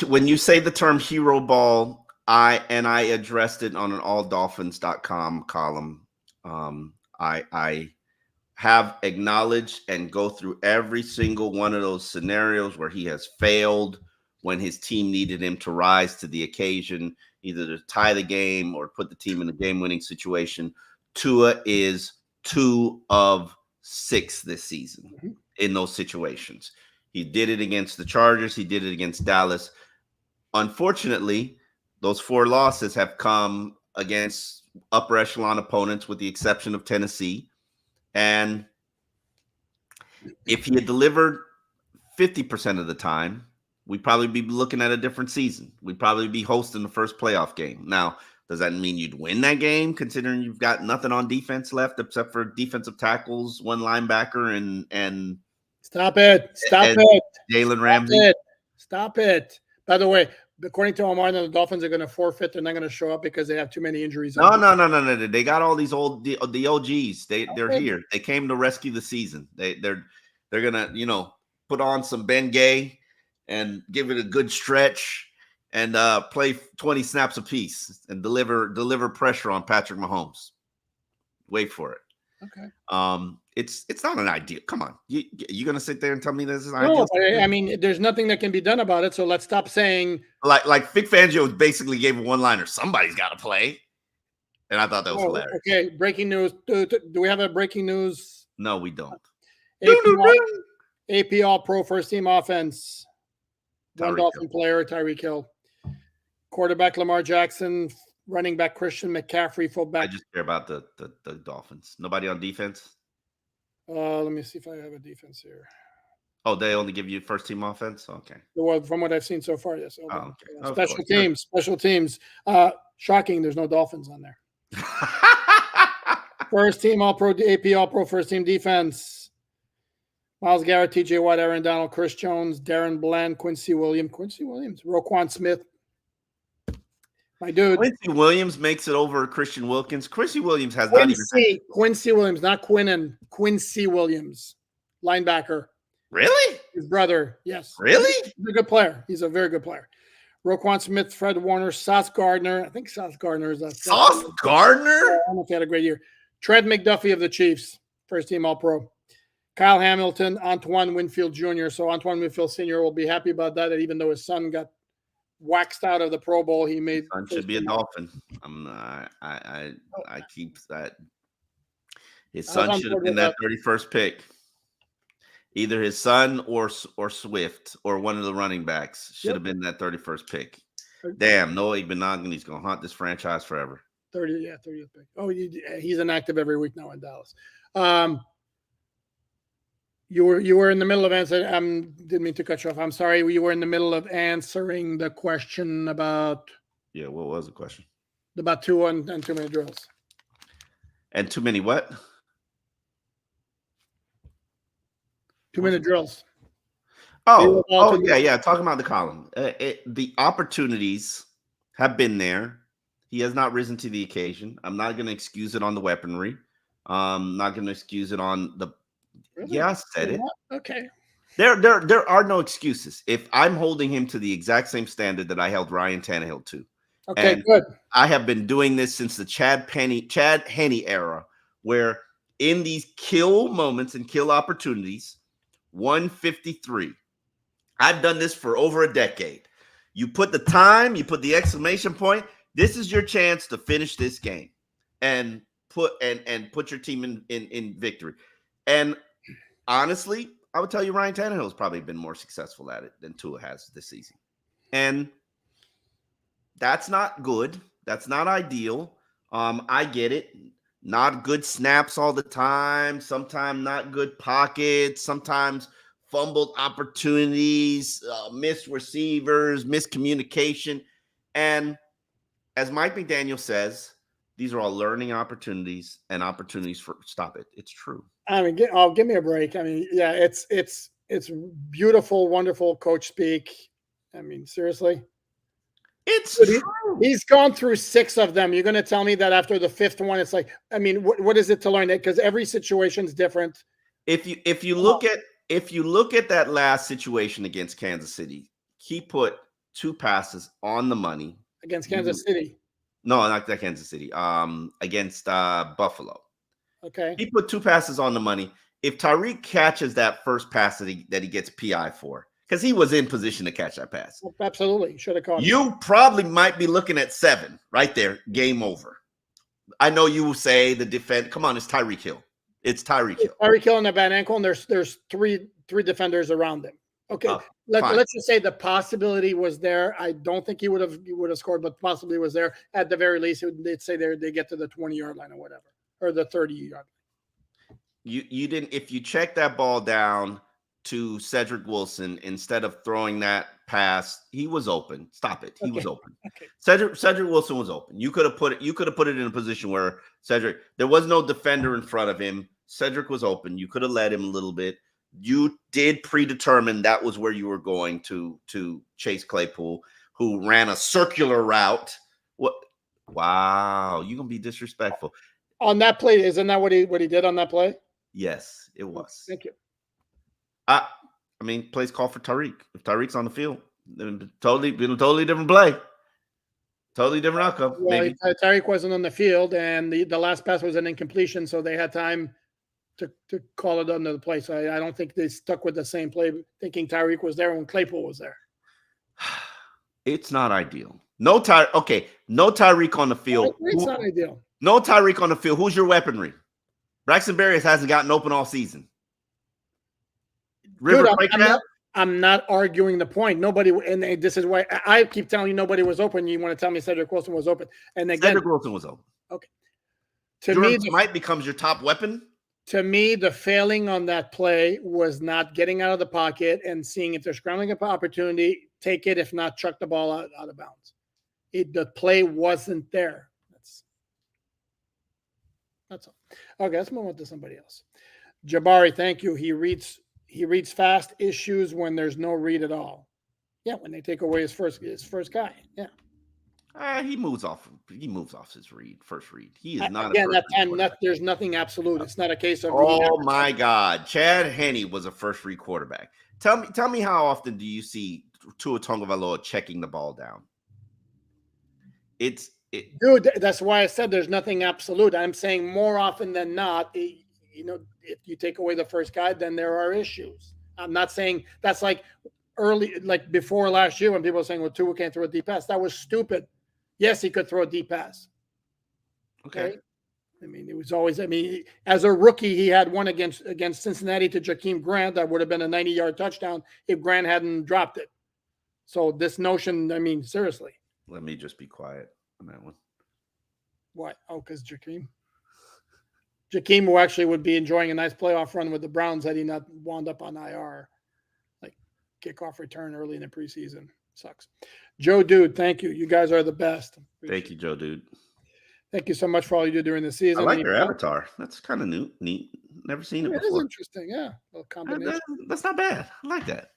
When you say the term hero ball, I addressed it on an alldolphins.com column. I have acknowledged and go through every single one of those scenarios where he has failed when his team needed him to rise to the occasion, either to tie the game or put the team in a game-winning situation. Tua is 2 of 6 this season in those situations. He did it against the Chargers. He did it against Dallas. Unfortunately, those 4 losses have come against upper echelon opponents with the exception of Tennessee. And if he had delivered 50% of the time, we'd probably be looking at a different season. We'd probably be hosting the first playoff game. Now, does that mean you'd win that game, considering you've got nothing on defense left except for defensive tackles, 1 linebacker, and Stop it. Jalen Ramsey? Stop it. By the way, according to Omar, the Dolphins are going to forfeit. They're not going to show up because they have too many injuries. No. They got all these the OGs. They're here. They came to rescue the season. They're gonna put on some Ben Gay and give it a good stretch and play 20 snaps apiece and deliver pressure on Patrick Mahomes. Wait for it. Okay. It's not an idea. Come on, you gonna sit there and tell me this is an no, idea? I mean, there's nothing that can be done about it. So let's stop saying like Vic Fangio basically gave a one-liner. Somebody's got to play, and I thought that was hilarious. Okay, breaking news. Do we have a breaking news? No, we don't. AP All-Pro first team offense. One Dolphin player, Tyreek Hill. Quarterback Lamar Jackson. Running back Christian McCaffrey. Fullback. I just care about the Dolphins. Nobody on defense. Let me see if I have a defense here. Oh, they only give you first team offense? Okay. Well, from what I've seen so far, yes. Okay. Special teams. Shocking, there's no Dolphins on there. First team All-Pro, AP All-Pro, first team defense. Myles Garrett, TJ Watt, Aaron Donald, Chris Jones, Darren Bland, Quincy Williams, Roquan Smith. My dude. Quincy Williams makes it over Christian Wilkins. Quincy Williams has Quincy Williams, not Quinnen. Quincy Williams, linebacker. Really? His brother, yes. Really? He's a good player. He's a very good player. Roquan Smith, Fred Warner, Sauce Gardner. I think Sauce Gardner is a Sauce Gardner. I don't know if he had a great year. Trent McDuffie of the Chiefs, first team All-Pro. Kyle Hamilton, Antoine Winfield Jr. So Antoine Winfield Sr. will be happy about that even though his son got waxed out of the Pro Bowl, he made. Son should be a Dolphin. I keep that. His son should have been that 31st pick. Either his son or Swift or one of the running backs should have been that 31st pick. Damn, Noah Igbinoghene gonna haunt this franchise forever. 30th pick. Oh, he's inactive every week now in Dallas. You were in the middle of answering. Didn't mean to cut you off. I'm sorry. You were in the middle of answering the question about. Yeah, what was the question? About Tua and too many drills. And too many what? Too many drills. Oh, yeah. Talking about the column. The opportunities have been there. He has not risen to the occasion. I'm not going to excuse it on the weaponry. I'm not going to excuse it on the. Really? Yeah, I said it. Okay. There are no excuses. If I'm holding him to the exact same standard that I held Ryan Tannehill to. Okay, and good. I have been doing this since the Chad Henne era, where in these kill moments and kill opportunities, 153. I've done this for over a decade. You put the time, you put the exclamation point. This is your chance to finish this game and put your team in victory. And honestly, I would tell you Ryan Tannehill has probably been more successful at it than Tua has this season. And that's not good. That's not ideal. I get it. Not good snaps all the time. Sometimes not good pockets. Sometimes fumbled opportunities, missed receivers, miscommunication. And as Mike McDaniel says, these are all learning opportunities and opportunities for stop it. It's true. I mean, give me a break. I mean, yeah, it's beautiful, wonderful coach speak. I mean, seriously. It's Dude, true. he's gone through 6 of them. You're going to tell me that after the 5th one, it's like, I mean, what is it to learn it? Because every situation is different. If you look at that last situation against Kansas City, he put 2 passes on the money Against Kansas City. No, not that Kansas City. Against Buffalo. Okay. He put 2 passes on the money. If Tyreek catches that first pass that he gets PI for, because he was in position to catch that pass. Well, absolutely. Should have caught it. You probably might be looking at 7 right there. Game over. I know you will say the defense. Come on, it's Tyreek Hill. It's Tyreek Hill. Tyreek Hill on a bad ankle, and there's three defenders around him. Okay. Let's just say the possibility was there. I don't think he would have scored, but possibly was there. At the very least, they'd say they get to the 20-yard line or whatever, or the 30-yard line. You didn't. If you check that ball down to Cedric Wilson instead of throwing that pass, he was open. Stop it. He was open. Okay. Cedric Wilson was open. You could have put it in a position where there was no defender in front of him. Cedric was open. You could have led him a little bit. You did predetermine that was where you were going to Chase Claypool, who ran a circular route. What? Wow, you're gonna be disrespectful on that play. Isn't that what he did on that play? Yes, it was. Thank you. I mean, plays call for Tyreek. If Tyreek's on the field, then totally different play. Totally different outcome. Well, maybe. Tyreek wasn't on the field, and the last pass was an incompletion, so they had time to call it under the play. So I don't think they stuck with the same play, thinking Tyreek was there when Claypool was there. It's not ideal. No Tyreek on the field. It's not ideal. No Tyreek on the field. Who's your weaponry? Braxton Berrios hasn't gotten open all season. I'm not arguing the point. Nobody, and this is why I keep telling you nobody was open. You want to tell me Cedric Wilson was open, and again, Cedric Wilson was open. Okay. Jordan Smith becomes your top weapon. To me, the failing on that play was not getting out of the pocket and seeing if they're scrambling up an opportunity, take it. If not, chuck the ball out of bounds. The play wasn't there. That's all. Okay, let's move on to somebody else. Jabari, thank you. He reads fast issues when there's no read at all. Yeah, when they take away his first guy. Yeah. He moves off his first read. He is not again that time. There's nothing absolute. It's not a case of. Oh my God, Chad Henne was a first read quarterback. Tell me how often do you see Tua Tagovailoa checking the ball down? Dude, that's why I said there's nothing absolute. I'm saying more often than not, if you take away the first guy, then there are issues. I'm not saying that's like early, like before last year when people were saying, well, Tua can't throw a deep pass. That was stupid. Yes, he could throw a deep pass. Okay. I mean, it was always, as a rookie, he had one against Cincinnati to Jakeem Grant. That would have been a 90-yard touchdown if Grant hadn't dropped it. So this notion, seriously. Let me just be quiet on that one. What? Oh, because Jakeem, who actually would be enjoying a nice playoff run with the Browns had he not wound up on IR. Like kickoff return early in the preseason. Sucks. Joe Dude, thank you. You guys are the best. Thank you, Joe Dude. Thank you so much for all you do during the season. I like your avatar. That's kind of neat. Never seen it before. It is interesting, yeah. A combination. That's not bad. I like that.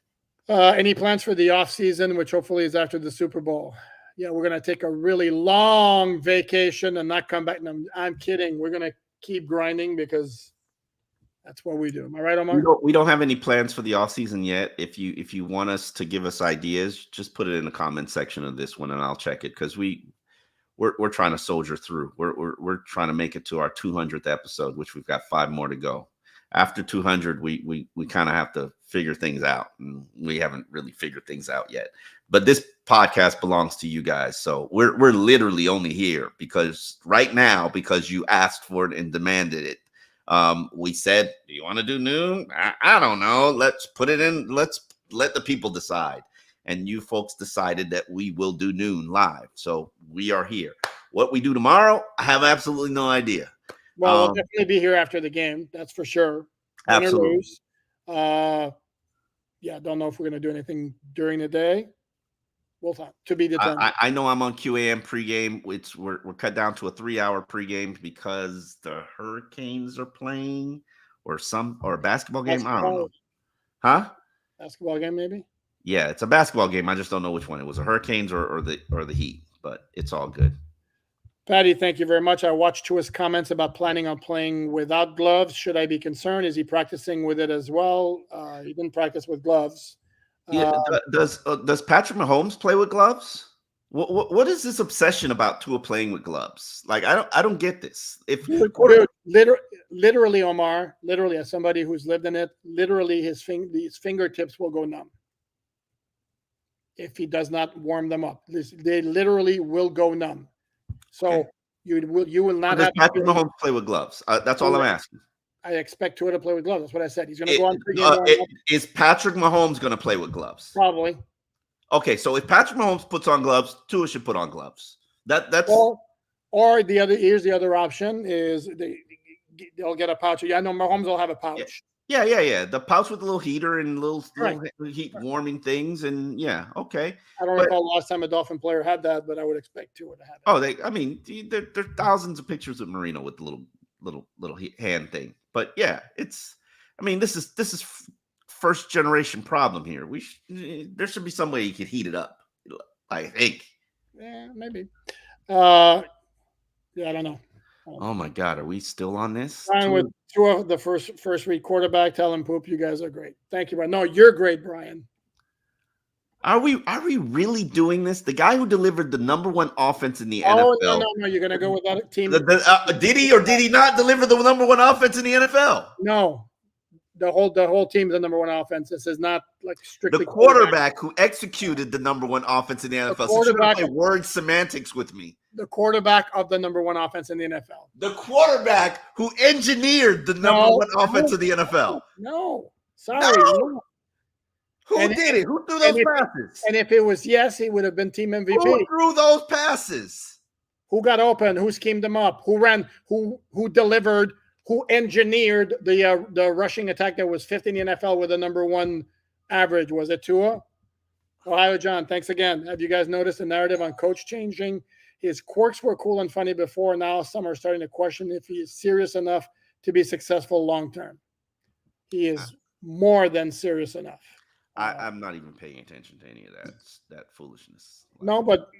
Any plans for the off season, which hopefully is after the Super Bowl? Yeah, we're going to take a really long vacation and not come back. And I'm kidding. We're going to keep grinding because that's what we do. Am I right, Omar? We don't have any plans for the off season yet. If you want us to give us ideas, just put it in the comment section of this one and I'll check it because we're trying to soldier through. We're trying to make it to our 200th episode, which we've got 5 more to go. After 200, we kind of have to figure things out, and we haven't really figured things out yet. But this podcast belongs to you guys, so we're literally only here because you asked for it and demanded it. We said, "Do you want to do noon?" I don't know. Let's put it in. Let's let the people decide. And you folks decided that we will do noon live, so we are here. What we do tomorrow, I have absolutely no idea. Well, we'll definitely be here after the game. That's for sure. Absolutely. Yeah, don't know if we're going to do anything during the day. We'll talk to be determined. I know I'm on QAM pregame. We're cut down to a 3-hour pregame because the Hurricanes are playing or a basketball game. I don't know. Huh? Basketball game, maybe. Yeah, it's a basketball game. I just don't know which one. It was the Hurricanes or the Heat, but it's all good. Patty, thank you very much. I watched Tua's comments about planning on playing without gloves. Should I be concerned? Is he practicing with it as well? He didn't practice with gloves. Yeah, does Patrick Mahomes play with gloves? What is this obsession about Tua playing with gloves? Like I don't get this. If Dude, literally, Omar, literally, as somebody who's lived in it, literally his fingertips will go numb if he does not warm them up. They literally will go numb. So okay. you will not does have Patrick Mahomes play with gloves? That's all I'm asking. I expect Tua to play with gloves. That's what I said. He's going to go on. Is Patrick Mahomes going to play with gloves? Probably. Okay, so if Patrick Mahomes puts on gloves, Tua should put on gloves. That's or the other. Here's the other option: is they'll get a pouch. Yeah, no, Mahomes will have a pouch. Yeah. The pouch with a little heater and little heat warming things, and okay. I don't recall the last time a Dolphin player had that, but I would expect Tua to have it. Oh, there are thousands of pictures of Marino with the little hand thing. But yeah, this is first generation problem here. There should be some way you could heat it up. I think. Yeah, maybe. I don't know. Oh my God, are we still on this? Brian with Tua, the first read quarterback. Tell him, Poop, you guys are great. Thank you, Brian. No, you're great, Brian. Are we really doing this? The guy who delivered the #1 offense in the NFL. No. You're gonna go with that team. Did he or did he not deliver the #1 offense in the NFL? No. The whole team's the #1 offense. This is not like strictly the quarterback who executed the #1 offense in the NFL. So you're gonna play word semantics with me. The quarterback of the #1 offense in the NFL. The quarterback who engineered the #1 offense of the NFL. No. Sorry. No. Who did it? Who threw those passes? And if it was yes, he would have been team MVP. Who threw those passes? Who got open? Who schemed them up? Who ran? Who delivered? Who engineered the rushing attack that was 50 in the NFL with a #1 average? Was it Tua? Ohio John, thanks again. Have you guys noticed the narrative on coach changing? His quirks were cool and funny before. Now some are starting to question if he is serious enough to be successful long term. He is more than serious enough. I'm not even paying attention to any of that foolishness. No, but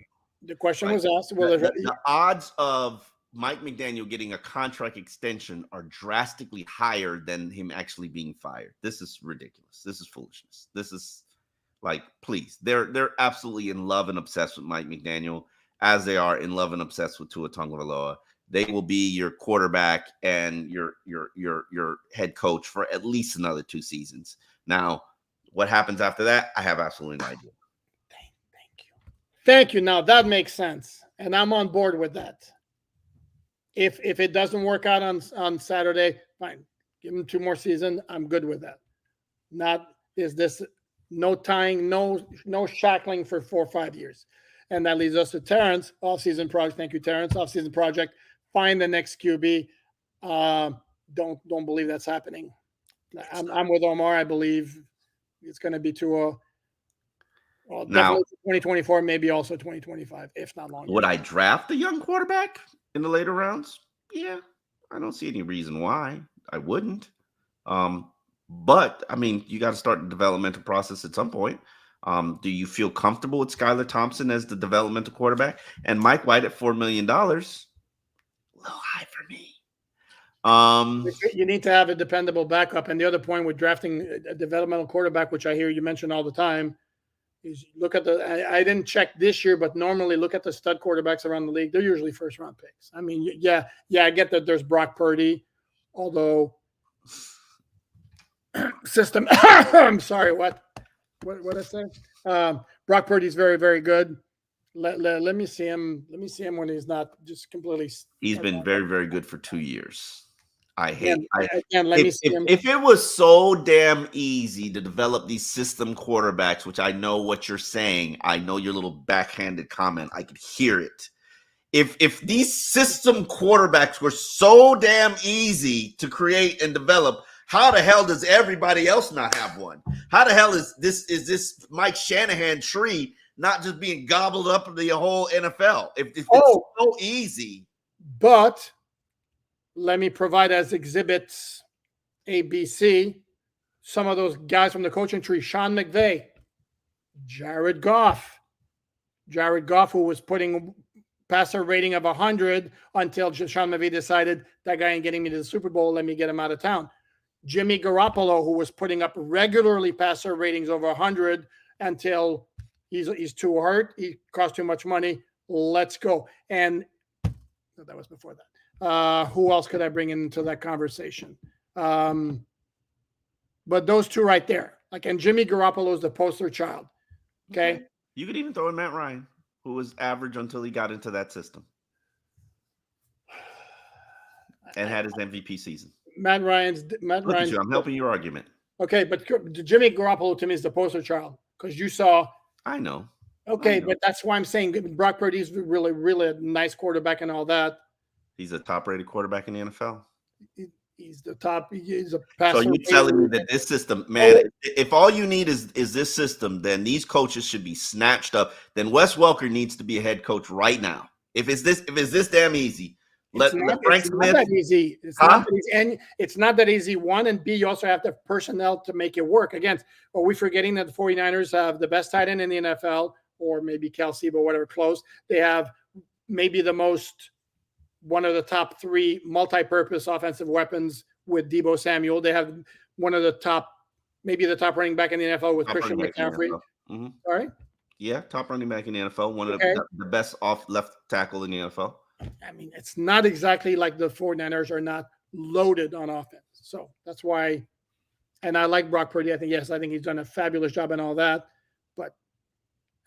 the question was asked. Well, the odds of Mike McDaniel getting a contract extension are drastically higher than him actually being fired. This is ridiculous. This is foolishness. This is please. They're absolutely in love and obsessed with Mike McDaniel, as they are in love and obsessed with Tua Tagovailoa. They will be your quarterback and your head coach for at least another 2 seasons. Now, what happens after that, I have absolutely no idea. Thank you. Now that makes sense, and I'm on board with that. If it doesn't work out on Saturday, fine. Give him 2 more seasons. I'm good with that. Is this no tying, no shackling for 4 or 5 years. And that leads us to Terrence, off-season project. Thank you, Terrence. Off-season project. Find the next QB. Don't believe that's happening. I'm with Omar. I believe it's going to be Tua. Well, now, 2024, maybe also 2025, if not longer. Would I draft a young quarterback in the later rounds? Yeah, I don't see any reason why I wouldn't. But you got to start the developmental process at some point. Do you feel comfortable with Skylar Thompson as the developmental quarterback and Mike White at $4 million? A little high for me. You need to have a dependable backup. And the other point with drafting a developmental quarterback, which I hear you mention all the time, is look at I didn't check this year, but normally look at the stud quarterbacks around the league. They're usually first-round picks. I get that there's Brock Purdy, although system. I'm sorry, what I say? Brock Purdy's very, very good. Let me see him. Let me see him when he's not just completely. He's been very, very good for 2 years. Let me see him. If it was so damn easy to develop these system quarterbacks, which I know what you're saying, I know your little backhanded comment, I could hear it. If these system quarterbacks were so damn easy to create and develop, how the hell does everybody else not have one? How the hell is this Mike Shanahan tree not just being gobbled up in the whole NFL? If it's so easy. But let me provide as exhibits A, B, C some of those guys from the coaching tree. Sean McVay, Jared Goff. Jared Goff, who was putting passer rating of 100 until Sean McVay decided that guy ain't getting me to the Super Bowl. Let me get him out of town. Jimmy Garoppolo, who was putting up regularly passer ratings over 100 until he's too hurt. He costs too much money. Let's go. And that was before that. Who else could I bring into that conversation? But those two right there. Like, and Jimmy Garoppolo is the poster child. Okay. You could even throw in Matt Ryan, who was average until he got into that system and had his MVP season. Matt Ryan's. Look at you, I'm helping your argument. Okay, but Jimmy Garoppolo to me is the poster child because you saw. I know. Okay, but that's why I'm saying Brock Purdy's really, really a nice quarterback and all that. He's a top-rated quarterback in the NFL. He's the top. He's a passer. So you're telling me that this system, man, if all you need is this system, then these coaches should be snatched up. Then Wes Welker needs to be a head coach right now. If it's this damn easy, let Frank Smith. Not that easy. It's not that easy. And it's not that easy. One, and B, you also have the personnel to make it work. Again, are we forgetting that the 49ers have the best tight end in the NFL, or maybe Kelsey, but whatever, close. They have maybe one of the top 3 multi-purpose offensive weapons with Deebo Samuel. They have one of the top, maybe the top running back in the NFL with Christian McCaffrey. Mm-hmm. All right. Yeah, top running back in the NFL. One of the best off left tackle in the NFL. I mean, it's not exactly like the 49ers are not loaded on offense. So that's why, and I like Brock Purdy. I think he's done a fabulous job and all that. But,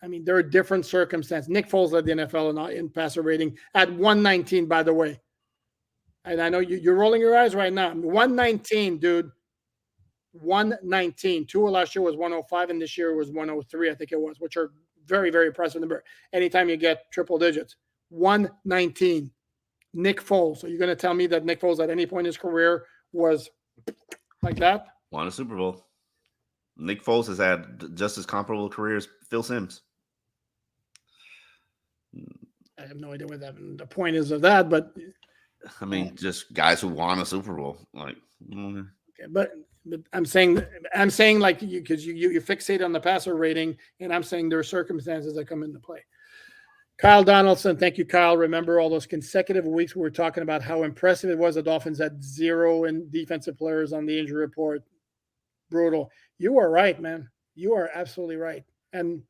I mean, there are different circumstances. Nick Foles led the NFL in passer rating at 119, by the way. And I know you're rolling your eyes right now. 119, dude. 119. Tua last year was 105, and this year was 103, I think it was, which are very, very impressive number. Anytime you get triple digits. 119. Nick Foles. So you're going to tell me that Nick Foles at any point in his career was like that? Won a Super Bowl. Nick Foles has had just as comparable career as Phil Simms. I have no idea what the point is of that, but I mean, just guys who won a Super Bowl, like. Okay, but I'm saying like because you fixate on the passer rating, and I'm saying there are circumstances that come into play. Kyle Donaldson, thank you, Kyle. Remember all those consecutive weeks we were talking about how impressive it was the Dolphins had 0 in defensive players on the injury report. Brutal. You are right, man. You are absolutely right. And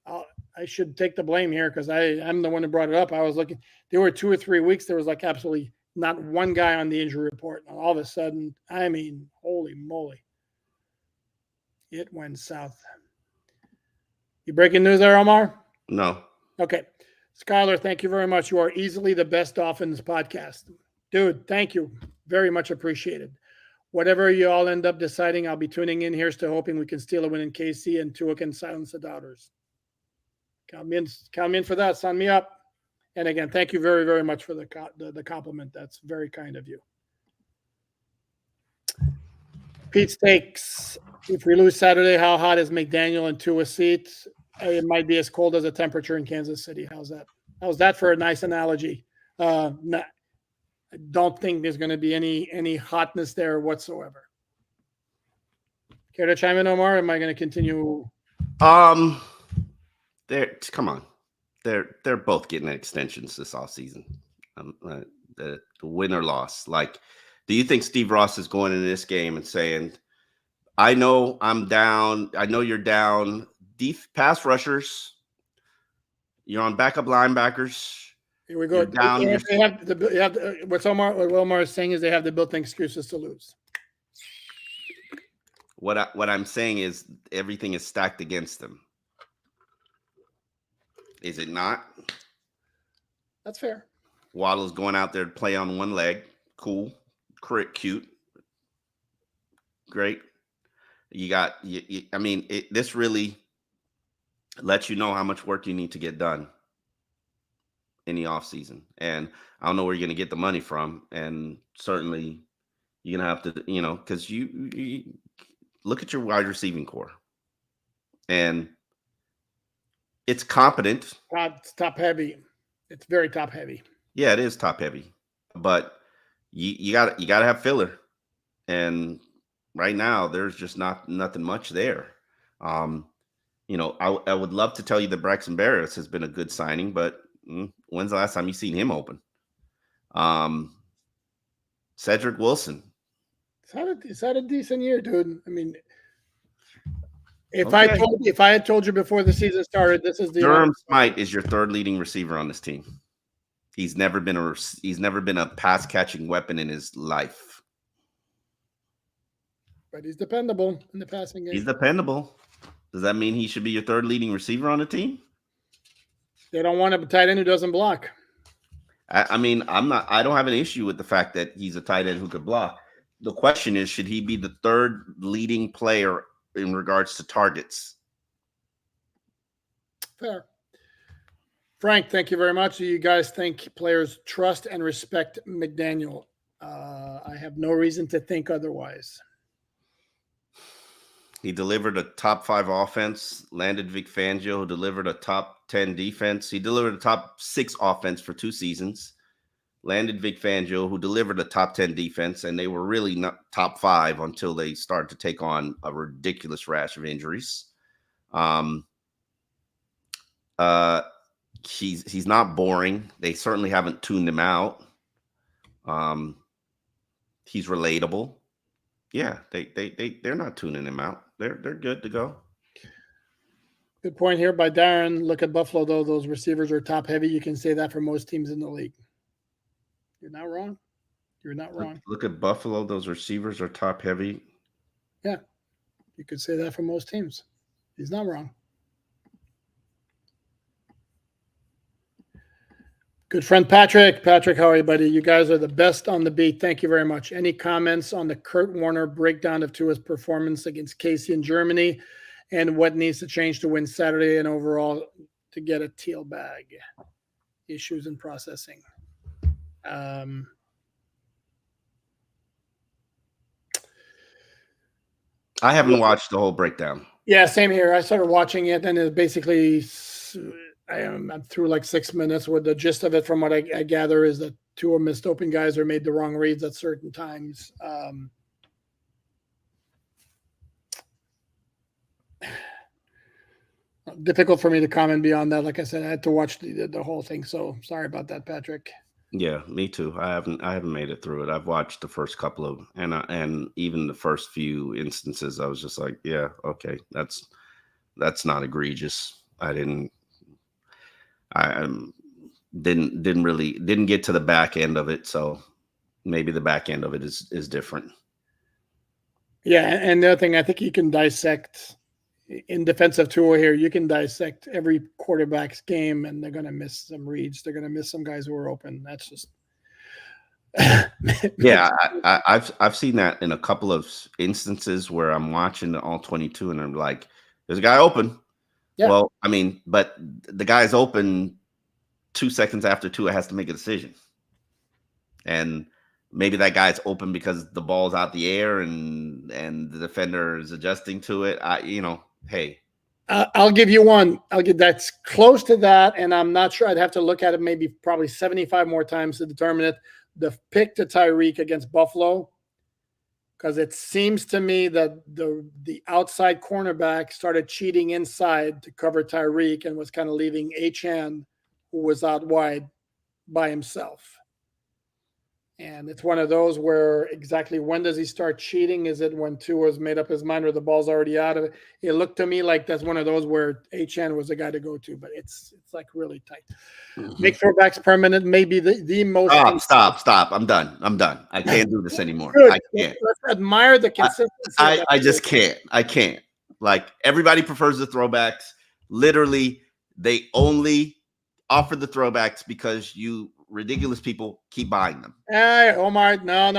I should take the blame here because I'm the one who brought it up. I was looking. There were 2 or 3 weeks. There was like absolutely not one guy on the injury report. And all of a sudden, I mean, holy moly. It went south. You breaking news there, Omar? No. Okay. Skylar, thank you very much. You are easily the best Dolphins podcast. Dude, thank you. Very much appreciated. Whatever you all end up deciding, I'll be tuning in here, still hoping we can steal a win in KC and Tua can silence the doubters. Count me in for that. Sign me up. And again, thank you very, very much for the compliment. That's very kind of you. Pete Stakes. If we lose Saturday, how hot is McDaniel and Tua seats? It might be as cold as the temperature in Kansas City. How's that? How's that for a nice analogy? I don't think there's going to be any hotness there whatsoever. Care to chime in, Omar? Or am I going to continue? Come on. They're both getting extensions this offseason. The win or loss. Like, do you think Steve Ross is going into this game and saying, I know I'm down. I know you're down. Pass rushers. You're on backup linebackers. Here we go. What Omar is saying is they have the built-in excuses to lose. What I'm saying is everything is stacked against them. Is it not? That's fair. Waddle's going out there to play on one leg. Cool. Cute. Great. This really lets you know how much work you need to get done in the offseason. And I don't know where you're going to get the money from. And certainly you're going to have to, because you look at your wide receiving core. And it's competent. It's top heavy. It's very top heavy. Yeah, it is top heavy. But you got to have filler. And right now there's just nothing much there. I would love to tell you that Braxton Berrios has been a good signing, but when's the last time you seen him open? Cedric Wilson. It's had a decent year, dude. I mean, if Okay. I had told you before the season started, this is the Durham Smythe is your third leading receiver on this team. He's never been a pass catching weapon in his life. But he's dependable in the passing game. He's dependable. Does that mean he should be your third leading receiver on the team? They don't want a tight end who doesn't block. I mean, I don't have an issue with the fact that he's a tight end who could block. The question is, should he be the third leading player in regards to targets? Fair. Frank, thank you very much. Do you guys think players trust and respect McDaniel? I have no reason to think otherwise. He delivered a top 5 offense, landed Vic Fangio, who delivered a top 10 defense. He delivered a top 6 offense for 2 seasons, landed Vic Fangio, who delivered a top 10 defense, and they were really not top 5 until they started to take on a ridiculous rash of injuries. He's not boring. They certainly haven't tuned him out. He's relatable. Yeah, they're not tuning him out. They're good to go. Good point here by Darren. Look at Buffalo, though. Those receivers are top heavy. You can say that for most teams in the league. You're not wrong. You're not wrong. Look at Buffalo. Those receivers are top heavy. Yeah, you could say that for most teams. He's not wrong. Good friend Patrick. Patrick, how are you, buddy? You guys are the best on the beat. Thank you very much. Any comments on the Kurt Warner breakdown of Tua's performance against Casey in Germany and what needs to change to win Saturday and overall to get a teal bag? Issues in processing. I haven't watched the whole breakdown. Yeah, same here. I started watching it, and it basically I'm through like 6 minutes with the gist of it. From what I gather is that 2 missed open guys or made the wrong reads at certain times. Difficult for me to comment beyond that. Like I said, I had to watch the whole thing. So sorry about that, Patrick. Yeah, me too. I haven't made it through it. I've watched the first couple of and even the first few instances. I was just like, yeah, okay, that's not egregious. I didn't get to the back end of it, so maybe the back end of it is different. Yeah, and the other thing, I think you can dissect in defense of Tua here. You can dissect every quarterback's game, and they're going to miss some reads. They're going to miss some guys who are open. That's just yeah. I've seen that in a couple of instances where I'm watching the all 22, and I'm like, "There's a guy open." Yeah. Well, I mean, but the guy's open 2 seconds after Tua has to make a decision. And maybe that guy's open because the ball's out the air and the defender is adjusting to it. Hey. I'll give you one. That's close to that, and I'm not sure. I'd have to look at it probably 75 more times to determine it. The pick to Tyreek against Buffalo, because it seems to me that the outside cornerback started cheating inside to cover Tyreek and was kind of leaving Achane, who was out wide, by himself. And it's one of those where exactly when does he start cheating? Is it when Tua's made up his mind or the ball's already out of it? It looked to me like that's one of those where Achane was the guy to go to, but it's like really tight. Mm-hmm. Make throwbacks permanent, maybe the most. Stop. I'm done. I can't do this anymore. Good. I can't. Let's admire the consistency. I just can't. I can't. Like, everybody prefers the throwbacks. Literally, they only offer the throwbacks because you ridiculous people keep buying them. Hey, Omar, no.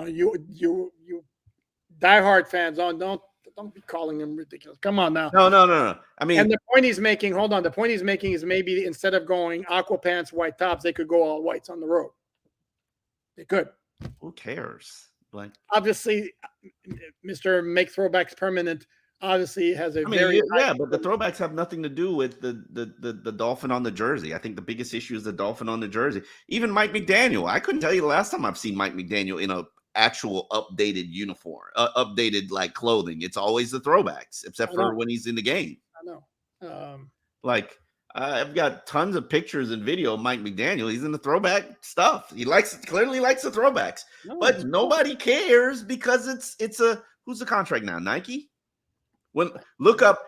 You diehard fans, don't be calling them ridiculous. Come on now. No. I mean, and the point he's making, hold on. The point he's making is maybe instead of going aqua pants, white tops, they could go all whites on the road. They could. Who cares? Like, obviously, Mr. Make Throwbacks Permanent obviously has a but the throwbacks have nothing to do with the dolphin on the jersey. I think the biggest issue is the dolphin on the jersey. Even Mike McDaniel, I couldn't tell you the last time I've seen Mike McDaniel in a actual updated uniform, updated like clothing. It's always the throwbacks, except for when he's in the game. No. Like, I've got tons of pictures and video of Mike McDaniel. He's in the throwback stuff. He clearly likes the throwbacks, but nobody cares because it's who's the contract now? Nike. Look up.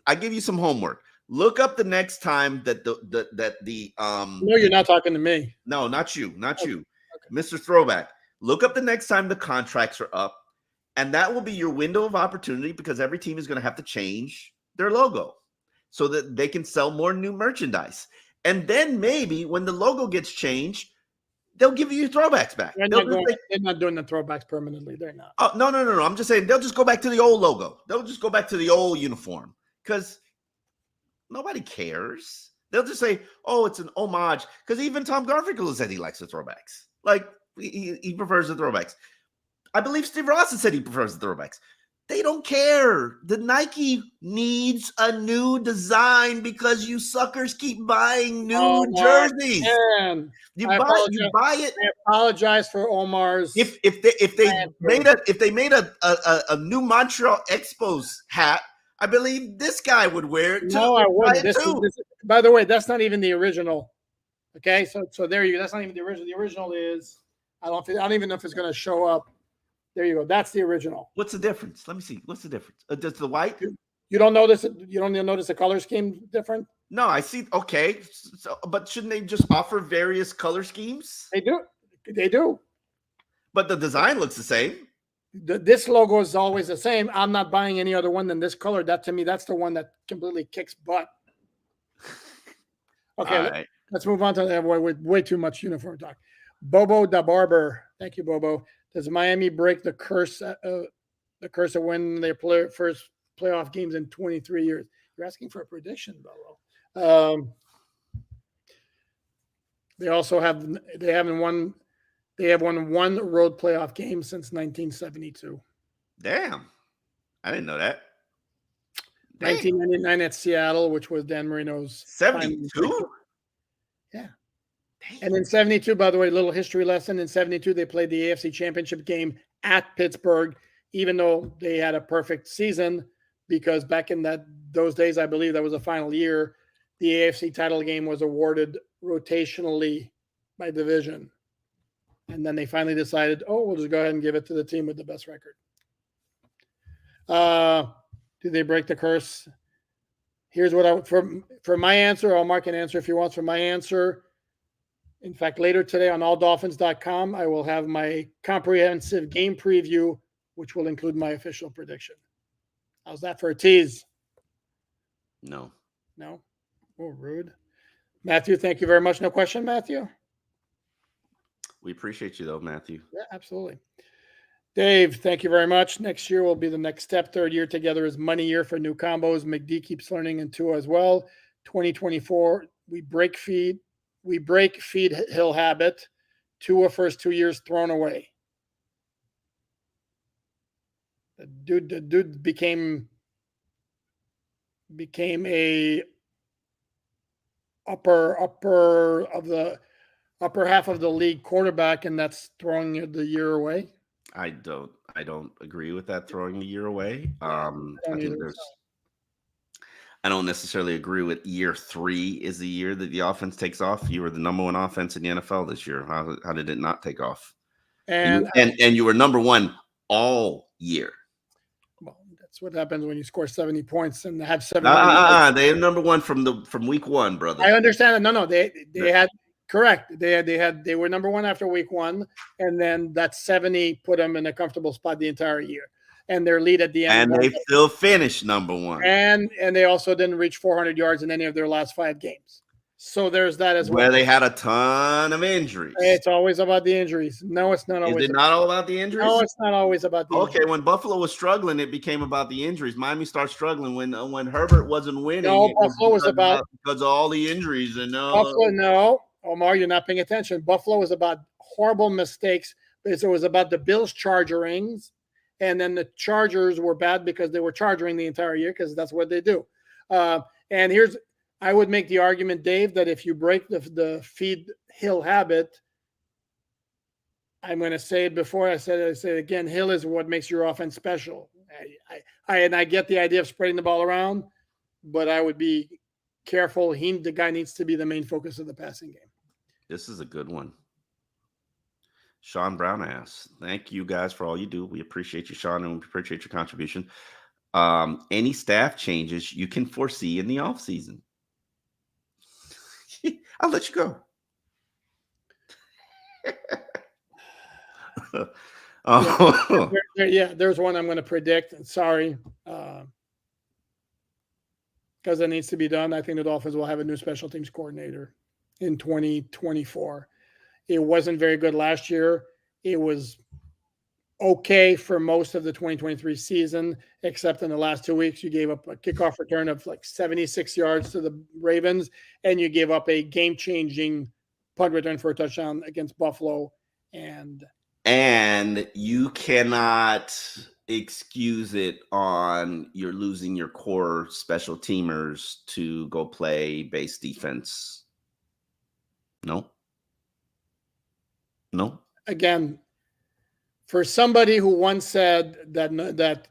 I give you some homework. Look up the next time that the No, you're not talking to me. No, not you, okay. Mr. Throwback. Look up the next time the contracts are up, and that will be your window of opportunity because every team is going to have to change their logo so that they can sell more new merchandise. And then maybe when the logo gets changed, they'll give you your throwbacks back. They're not doing the throwbacks permanently. They're not. Oh, no. I'm just saying they'll just go back to the old logo. They'll just go back to the old uniform because nobody cares. They'll just say, oh, it's an homage. Because even Tom Garfinkel said he likes the throwbacks. Like, he prefers the throwbacks. I believe Steve Ross has said he prefers the throwbacks. They don't care. The Nike needs a new design because you suckers keep buying new jerseys. Man. You buy it. I apologize for Omar's. If they made a new Montreal Expos hat, I believe this guy would wear it too. No, I wouldn't. By the way, that's not even the original. Okay, so there you go. That's not even the original. The original is I don't even know if it's going to show up. There you go. That's the original. What's the difference? Let me see. What's the difference? Does the white? You don't notice it? You don't notice the color scheme different? No, I see. Okay, but shouldn't they just offer various color schemes? They do. They do. But the design looks the same. This logo is always the same. I'm not buying any other one than this color. That to me, that's the one that completely kicks butt. Okay, let's move on to that. Way too much uniform talk. Bobo da Barber. Thank you, Bobo. Does Miami break the curse of when they play first playoff games in 23 years? You're asking for a prediction, Bobo. They have won one road playoff game since 1972. Damn. I didn't know that. 1999 at Seattle, which was Dan Marino's 72. Yeah. And in 72, by the way, little history lesson. In 72, they played the AFC Championship game at Pittsburgh, even though they had a perfect season, because back in those days, I believe that was the final year, the AFC title game was awarded rotationally by division. And then they finally decided, we'll just go ahead and give it to the team with the best record. Do they break the curse? Here's what for my answer. I'll mark an answer if you want. For my answer, in fact, later today on alldolphins.com, I will have my comprehensive game preview, which will include my official prediction. How's that for a tease? No. Oh, rude. Matthew, thank you very much. No question, Matthew? We appreciate you, though, Matthew. Yeah, absolutely. Dave, thank you very much. Next year will be the next step. Third year together is money year for new combos. McD keeps learning, and Tua as well. 2024, we break feed Hill habit. Tua first 2 years thrown away. The dude became a upper half of the league quarterback, and that's throwing the year away. I don't agree with that, throwing the year away. I don't necessarily agree with year 3 is the year that the offense takes off. You were the number 1 offense in the NFL this year. How did it not take off? And you were number 1 all year. Well, that's what happens when you score 70 points and have 7. They are number 1 from week 1, brother. I understand that. No, they had correct. They were number 1 after week 1, and then that 70 put them in a comfortable spot the entire year. And their lead at the end. And they still finished number 1. And they also didn't reach 400 yards in any of their last 5 games. So there's that as well. Where they had a ton of injuries. It's always about the injuries. No, it's not always. Is it not all about the injuries? No, it's not always about the injuries. Okay, when Buffalo was struggling, it became about the injuries. Miami started struggling when Herbert wasn't winning. No, Buffalo was about because of all the injuries. And Buffalo, no, Omar, you're not paying attention. Buffalo was about horrible mistakes because it was about the Bills chargerings. And then the Chargers were bad because they were charging the entire year because that's what they do. And I would make the argument, Dave, that if you break the feed Hill habit, I'm going to say it before I said it again, Hill is what makes your offense special. I get the idea of spreading the ball around, but I would be careful. The guy needs to be the main focus of the passing game. This is a good one. Sean Brown asks, thank you guys for all you do. We appreciate you, Sean, and we appreciate your contribution. Any staff changes you can foresee in the offseason? I'll let you go. There's one I'm going to predict. Sorry. Because it needs to be done. I think the Dolphins will have a new special teams coordinator in 2024. It wasn't very good last year. It was okay for most of the 2023 season, except in the last 2 weeks. You gave up a kickoff return of like 76 yards to the Ravens, and you gave up a game-changing punt return for a touchdown against Buffalo. And you cannot excuse it on you're losing your core special teamers to go play base defense. No. Again, for somebody who once said that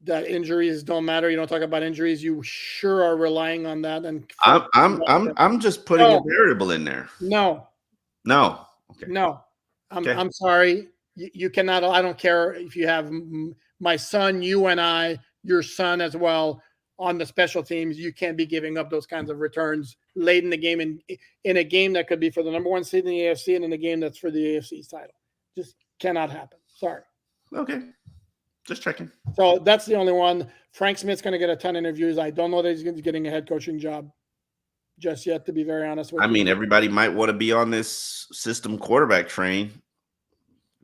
injuries don't matter, you don't talk about injuries, you sure are relying on that. And I'm just putting a variable in there. No. Okay. No. I'm sorry. You cannot. I don't care if you have my son, you and I, your son as well on the special teams. You can't be giving up those kinds of returns late in the game, in a game that could be for the number one seed in the AFC and in a game that's for the AFC's title. Just cannot happen. Sorry. Okay. Just checking. So that's the only one. Frank Smith's going to get a ton of interviews. I don't know that he's getting a head coaching job just yet, to be very honest with you. I mean, everybody might want to be on this system quarterback train.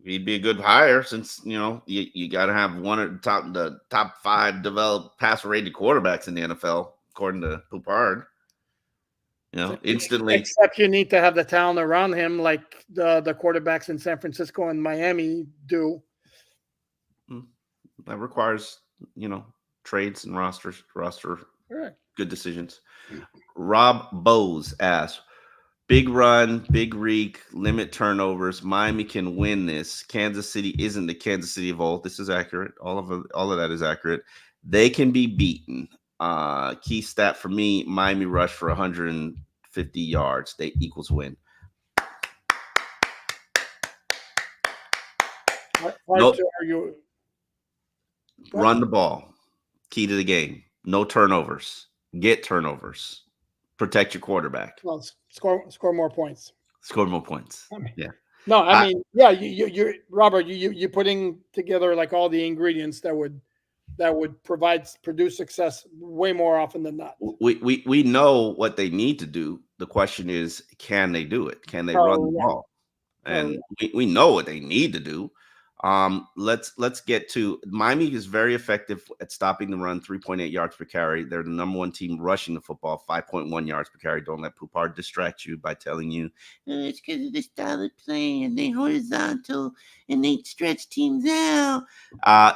He'd be a good hire since, you got to have one of the top 5 developed passer-rated quarterbacks in the NFL, according to Poupard. Instantly. Except you need to have the talent around him like the quarterbacks in San Francisco and Miami do. That requires, trades and roster right. Good decisions. Rob Bose asks, big run, big reek, limit turnovers. Miami can win this. Kansas City isn't the Kansas City of old. This is accurate. All of that is accurate. They can be beaten. Key stat for me, Miami rushed for 150 yards. They equals win. Hard to argue. Run the ball. Key to the game. No turnovers. Get turnovers. Protect your quarterback. Well, score more points. Score more points. You're Robert. You're putting together like all the ingredients that would produce success way more often than not. We know what they need to do. The question is, can they do it? Can they run the ball? And we know what they need to do. Let's get to Miami is very effective at stopping the run, 3.8 yards per carry. They're the number one team rushing the football, 5.1 yards per carry. Don't let Poupard distract you by telling you it's because of the style of play and they horizontal and they stretch teams out.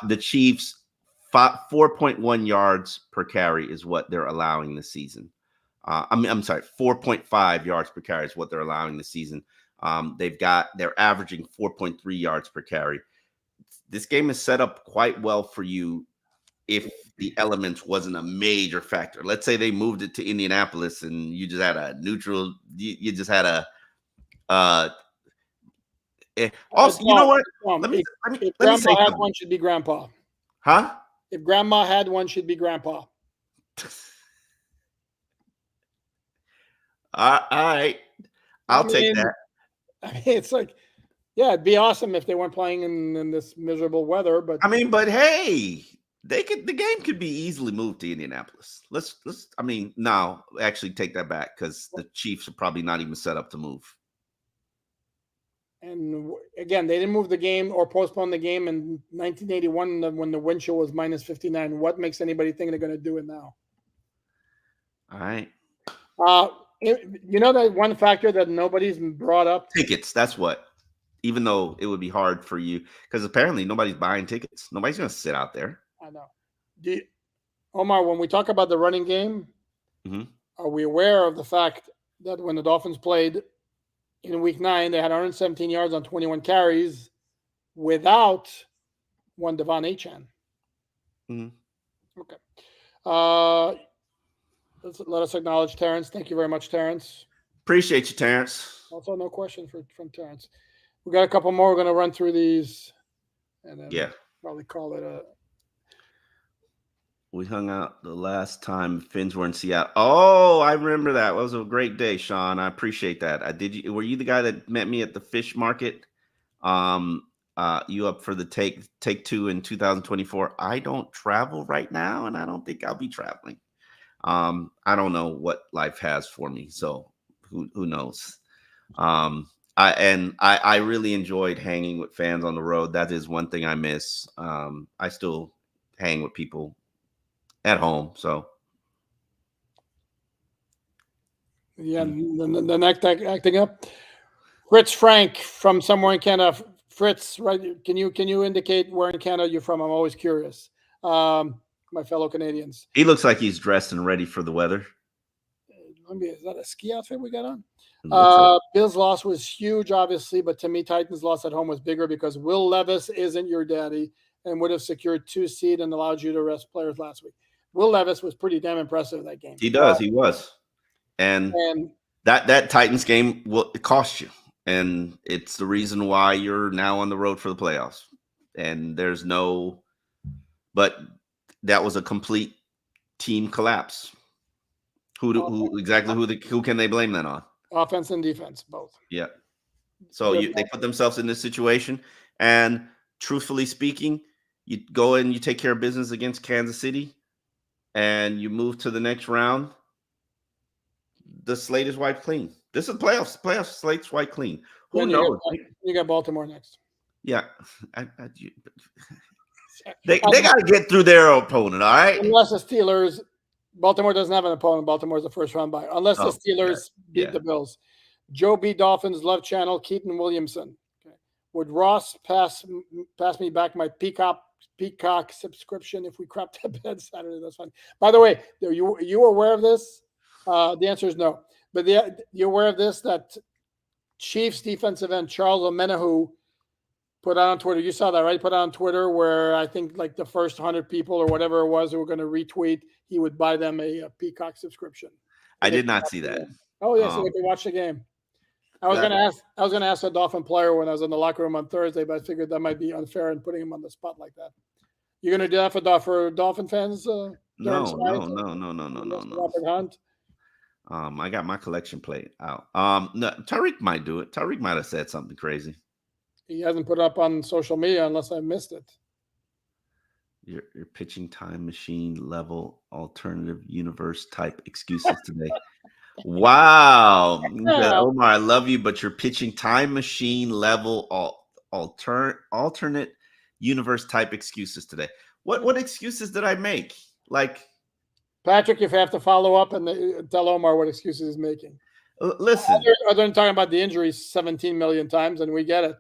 The Chiefs 4.1 yards per carry is what they're allowing this season. I'm sorry, 4.5 yards per carry is what they're allowing this season. They're averaging 4.3 yards per carry. This game is set up quite well for you if the elements wasn't a major factor. Let's say they moved it to Indianapolis and you just had a neutral. You just had a. Also, you know what? Let me Grandma had one, should be Grandpa. Huh? If Grandma had one, should be Grandpa. All right, I'll take that. I mean, it's like, yeah, it'd be awesome if they weren't playing in this miserable weather. But but hey, the game could be easily moved to Indianapolis. Let's no, actually take that back because the Chiefs are probably not even set up to move. And again, they didn't move the game or postpone the game in 1981 when the wind chill was minus 59. What makes anybody think they're going to do it now? All right. You know that one factor that nobody's brought up? Tickets. That's what. Even though it would be hard for you, because apparently nobody's buying tickets. Nobody's going to sit out there. I know. Omar, when we talk about the running game, are we aware of the fact that when the Dolphins played in Week 9, they had 117 yards on 21 carries without one Devon Achane? Mm-hmm. Okay. let us acknowledge Terrence. Thank you very much, Terrence. Appreciate you, Terrence. Also, no questions from Terrence. We got a couple more. We're going to run through these, and then probably call it a. We hung out the last time Finns were in Seattle. Oh, I remember that. It was a great day, Sean. I appreciate that. Were you the guy that met me at the fish market? You up for the take two in 2024? I don't travel right now, and I don't think I'll be traveling. I don't know what life has for me, so who knows? I really enjoyed hanging with fans on the road. That is one thing I miss. I still hang with people at home. So yeah, the next acting up. Fritz Frank from somewhere in Canada. Fritz, right? Can you indicate where in Canada you're from? I'm always curious. My fellow Canadians. He looks like he's dressed and ready for the weather. Is that a ski outfit we got on? Like Bill's loss was huge, obviously, but to me, Titans' loss at home was bigger because Will Levis isn't your daddy and would have secured 2 seed and allowed you to rest players last week. Will Levis was pretty damn impressive in that game. He was. And that Titans game it cost you. And it's the reason why you're now on the road for the playoffs. And but that was a complete team collapse. Who can they blame that on? Offense and defense, both. Yeah. So they put themselves in this situation. And truthfully speaking, you go and you take care of business against Kansas City and you move to the next round. The slate is wiped clean. This is playoffs. Playoff slate's wiped clean. Who knows? You got Baltimore next. Yeah. They got to get through their opponent, all right? Unless the Steelers, Baltimore doesn't have an opponent. Baltimore's the first round bye. Unless the Steelers beat the Bills. Joe B. Dolphins Love Channel, Keaton Williamson. Okay. Would Ross pass me back my Peacock subscription if we crap to bed Saturday? That's fine. By the way, you aware of this? The answer is no. But you're aware of this, that Chiefs defensive end Charles Omenihu put out on Twitter. You saw that, right? Put out on Twitter where I think like the first 100 people or whatever it was who were going to retweet, he would buy them a Peacock subscription. I did not see that. Oh, yeah, so they could watch the game. I was going to ask a Dolphin player when I was in the locker room on Thursday, but I figured that might be unfair and putting him on the spot like that. You're going to do that for Dolphin fans? No. Robert Hunt. I got my collection plate out. No, Tariq might do it. Tariq might have said something crazy. He hasn't put it up on social media unless I missed it. Your pitching time machine level alternative universe type excuses today. Wow. Omar, I love you, but you're pitching time machine level alternate universe type excuses today. What excuses did I make? Like, Patrick, if you have to follow up and tell Omar what excuses he's making. Listen. Other than talking about the injuries 17 million times, and we get it.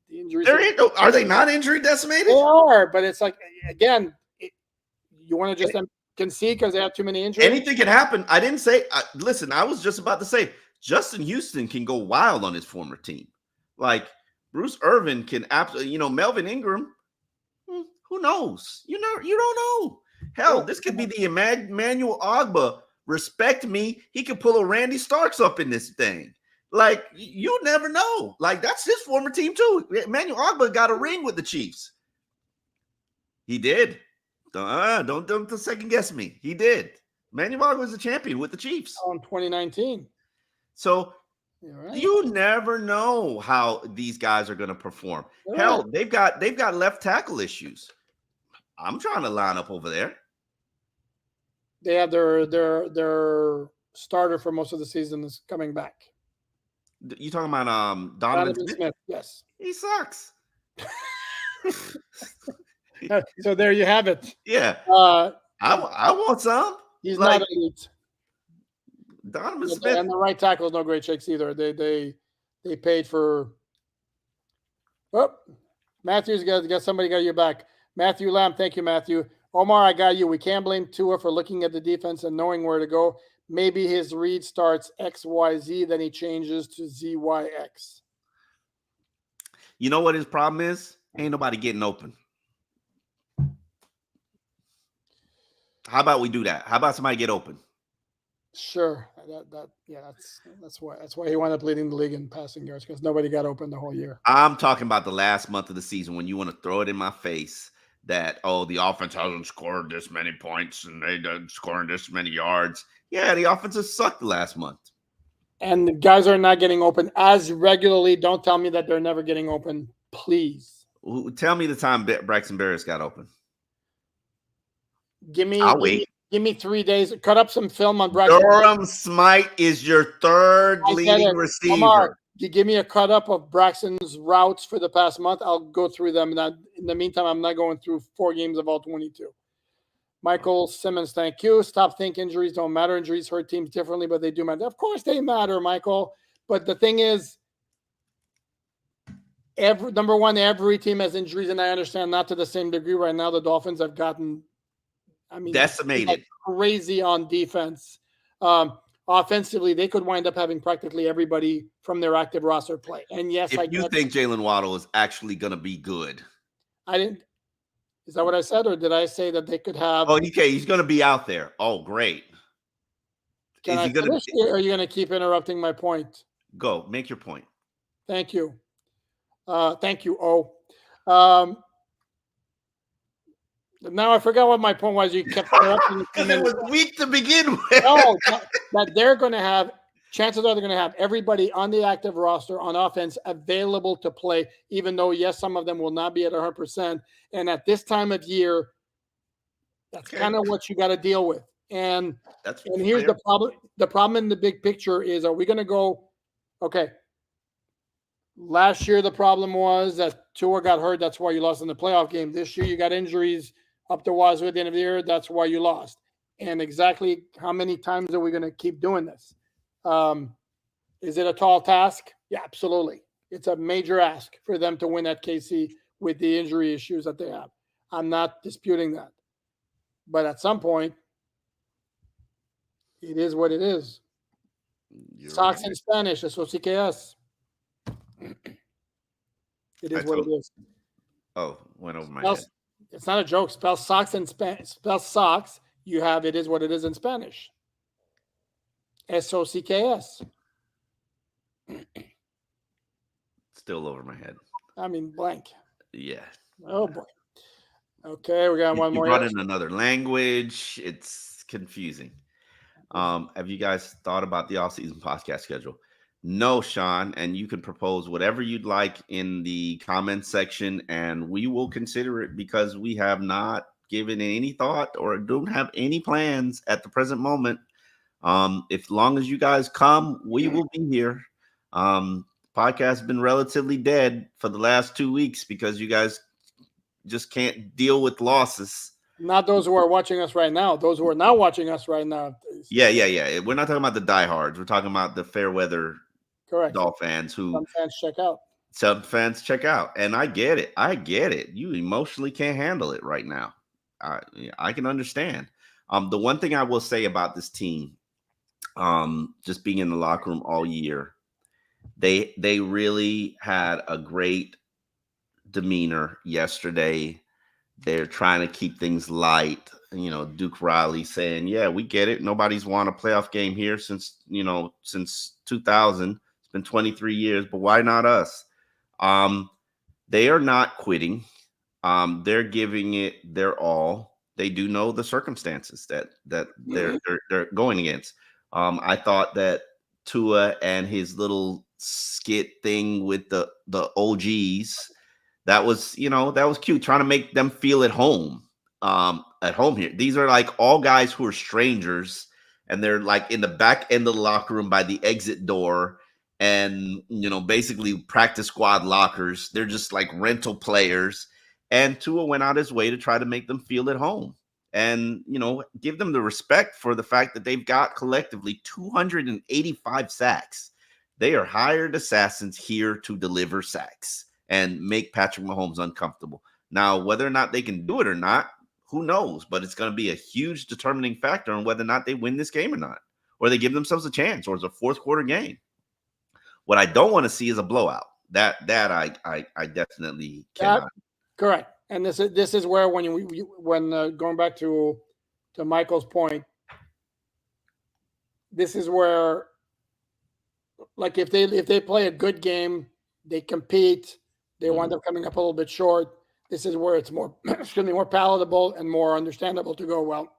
The injuries. Are they not injury decimated? They are, but it's like, again, you want to just concede because they have too many injuries? Anything can happen. I didn't say, listen, I was just about to say, Justin Houston can go wild on his former team. Like, Bruce Irvin can absolutely, Melvin Ingram, who knows? You don't know. Hell, this could be the Emmanuel Ogbah. Respect me. He could pull a Randy Starks up in this thing. Like, you never know. Like, that's his former team, too. Emmanuel Ogbah got a ring with the Chiefs. He did. Don't second guess me. He did. Emmanuel Ogbah was a champion with the Chiefs. In 2019. So, you never know how these guys are going to perform. Yeah. Hell, they've got left tackle issues. I'm trying to line up over there. They have their starter for most of the season is coming back. You talking about Donovan Smith? Yes. He sucks. So there you have it. Yeah. I want some. He's not elite. Donovan Smith. And the right tackle is no great shakes either. They paid for. Oh, Matthew's got somebody got your back. Matthew Lamb, thank you, Matthew. Omar, I got you. We can't blame Tua for looking at the defense and knowing where to go. Maybe his read starts XYZ, then he changes to ZYX. You know what his problem is? Ain't nobody getting open. How about we do that? How about somebody get open? Sure. That's why he wound up leading the league in passing yards, because nobody got open the whole year. I'm talking about the last month of the season when you want to throw it in my face that, oh, the offense hasn't scored this many points and they didn't scoring this many yards. Yeah, the offense has sucked the last month. And the guys are not getting open as regularly. Don't tell me that they're never getting open, please. Tell me the time Braxton Berrios got open. I'll wait. Give me 3 days. Cut up some film on Braxton. Durham Smythe is your third leading receiver. Omar, you give me a cut up of Braxton's routes for the past month. I'll go through them. In the meantime, I'm not going through 4 games of all 22. Michael Simmons, thank you. Stop think injuries don't matter. Injuries hurt teams differently, but they do matter. Of course they matter, Michael. But the thing is, number one, every team has injuries, and I understand not to the same degree right now. The Dolphins have gotten, decimated, crazy on defense. Offensively, they could wind up having practically everybody from their active roster play. And yes, if you think Jalen Waddle is actually going to be good, I didn't. Is that what I said, or did I say that they could have? Oh, okay, he's going to be out there. Oh, great. Can I finish, or are you going to keep interrupting my point? Go, make your point. Thank you. Thank you, O. Now I forgot what my point was. You kept interrupting. Because it was weak to begin with. No, that they're going to have, chances are they're going to have everybody on the active roster on offense available to play, even though, yes, some of them will not be at 100%. And at this time of year, that's kind of what you got to deal with. And here's the problem. The problem in the big picture is, are we going to go, okay, last year the problem was that Tua got hurt. That's why you lost in the playoff game. This year you got injuries up to wazoo at the end of the year. That's why you lost. And exactly how many times are we going to keep doing this? Is it a tall task? Yeah, absolutely. It's a major ask for them to win at KC with the injury issues that they have. I'm not disputing that. But at some point, it is what it is. Socks in Spanish, eso sí que es. It is what it is. Oh, went over my head. It's not a joke. Spell socks in Spanish. Spell socks. You have it is what it is in Spanish. S-O-C-K-S. Still over my head. I mean, blank. Yeah. Oh, boy. Okay, we got one more. You brought in another language. It's confusing. Have you guys thought about the off-season podcast schedule? No, Sean, and you can propose whatever you'd like in the comment section, and we will consider it because we have not given any thought or don't have any plans at the present moment. If long as you guys come, we will be here. Podcast has been relatively dead for the last 2 weeks because you guys just can't deal with losses. Not those who are watching us right now. Those who are not watching us right now. Yeah. We're not talking about the diehards. We're talking about the fair weather Dolphin fans who some fans check out. Some fans check out. And I get it. You emotionally can't handle it right now. I can understand. The one thing I will say about this team, just being in the locker room all year, they really had a great demeanor yesterday. They're trying to keep things light. You know, Duke Riley saying, yeah, we get it. Nobody's won a playoff game here since 2000. It's been 23 years, but why not us? They are not quitting. They're giving it their all. They do know the circumstances that they're going against. I thought that Tua and his little skit thing with the OGs, that was cute, trying to make them feel at home here. These are like all guys who are strangers, and they're like in the back end of the locker room by the exit door, and basically practice squad lockers. They're just like rental players. And Tua went out his way to try to make them feel at home and, give them the respect for the fact that they've got collectively 285 sacks. They are hired assassins here to deliver sacks and make Patrick Mahomes uncomfortable. Now, whether or not they can do it or not, who knows? But it's going to be a huge determining factor on whether or not they win this game or not, or they give themselves a chance, or it's a fourth quarter game. What I don't want to see is a blowout. That I definitely cannot. Correct. And this is where when going back to Michael's point, this is where, like, if they play a good game, they compete, they wind up coming up a little bit short. This is where it's more, excuse me, more palatable and more understandable to go, well,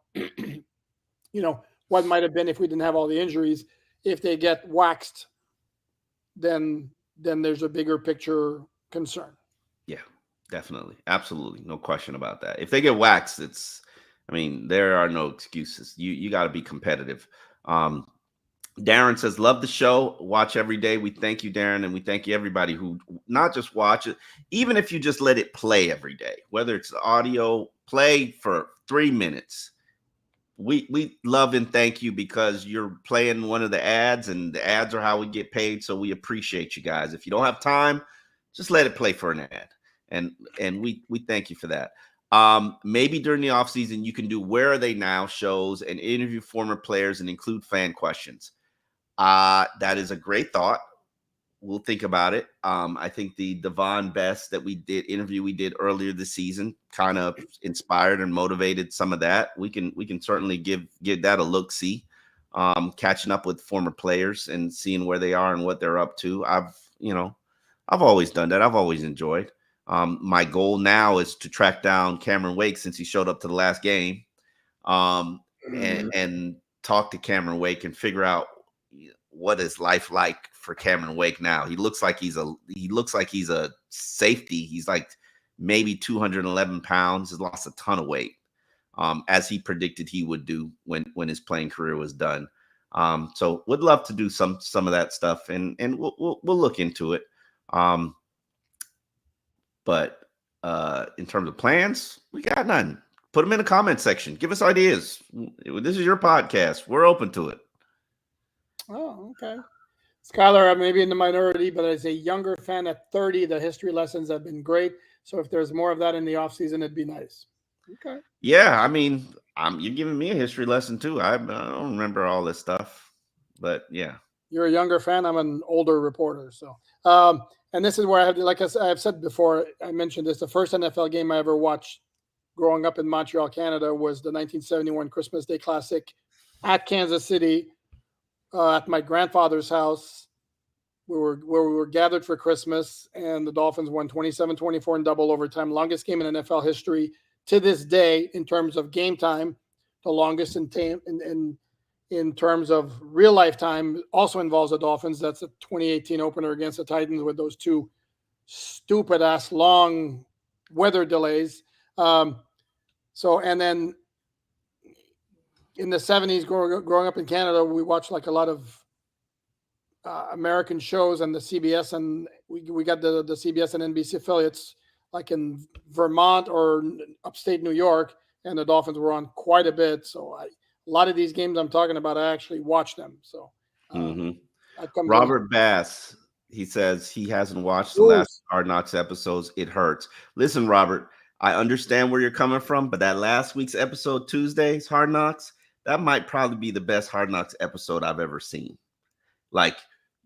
what might have been if we didn't have all the injuries. If they get waxed, then there's a bigger picture concern. Yeah, definitely. Absolutely. No question about that. If they get waxed, there are no excuses. You got to be competitive. Darren says, love the show. Watch every day. We thank you, Darren. And we thank you, everybody who not just watch it, even if you just let it play every day, whether it's audio play for 3 minutes. We love and thank you because you're playing one of the ads, and the ads are how we get paid. So we appreciate you guys. If you don't have time, just let it play for an ad. And we thank you for that. Maybe during the off season, you can do Where Are They Now shows and interview former players and include fan questions. That is a great thought. We'll think about it. I think the Devon Best interview we did earlier this season kind of inspired and motivated some of that. We can certainly give that a look see. Catching up with former players and seeing where they are and what they're up to. I've always done that. I've always enjoyed. My goal now is to track down Cameron Wake since he showed up to the last game, and talk to Cameron Wake and figure out what is life like for Cameron Wake now. He looks like he's a safety. He's like maybe 211 pounds. Has lost a ton of weight, as he predicted he would do when his playing career was done. So would love to do some of that stuff, and we'll look into it. But in terms of plans, we got none. Put them in the comment section. Give us ideas. This is your podcast. We're open to it. Oh, okay. Skylar, I may be in the minority, but as a younger fan at 30, the history lessons have been great. So if there's more of that in the off season, it'd be nice. Okay. Yeah, you're giving me a history lesson too. I don't remember all this stuff, but yeah. You're a younger fan. I'm an older reporter. So, and this is where I have, like I've said before, I mentioned this, the first NFL game I ever watched growing up in Montreal, Canada was the 1971 Christmas Day Classic at Kansas City, at my grandfather's house. Where we were gathered for Christmas, and the Dolphins won 27-24 in double overtime. Longest game in NFL history to this day in terms of game time, the longest in terms of real life time, also involves the Dolphins. That's a 2018 opener against the Titans with those two stupid ass long weather delays. And then in the 70s, growing up in Canada, we watched like a lot of American shows and the CBS, and we got the CBS and NBC affiliates like in Vermont or upstate New York, and the Dolphins were on quite a bit. So a lot of these games I'm talking about, I actually watched them. So Robert Bass, he says he hasn't watched the last Hard Knocks episodes. It hurts. Listen, Robert, I understand where you're coming from, but that last week's episode, Tuesday's Hard Knocks, that might probably be the best Hard Knocks episode I've ever seen. Like,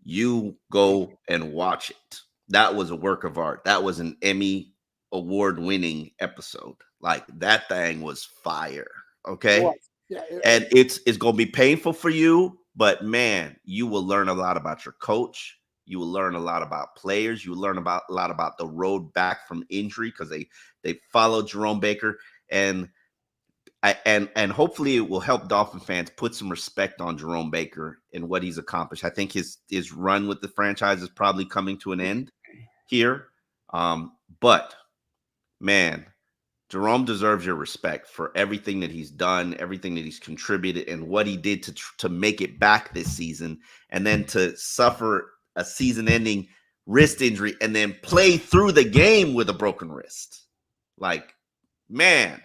you go and watch it. That was a work of art. That was an Emmy award-winning episode. Like, that thing was fire. Okay. Yeah, and it's going to be painful for you, but man, you will learn a lot about your coach. You will learn a lot about players. You will learn a lot about the road back from injury, because they followed Jerome Baker, and hopefully it will help Dolphin fans put some respect on Jerome Baker and what he's accomplished. I think his run with the franchise is probably coming to an end here. But man, Jerome deserves your respect for everything that he's done, everything that he's contributed, and what he did to make it back this season, and then to suffer a season-ending wrist injury and then play through the game with a broken wrist. Like, man,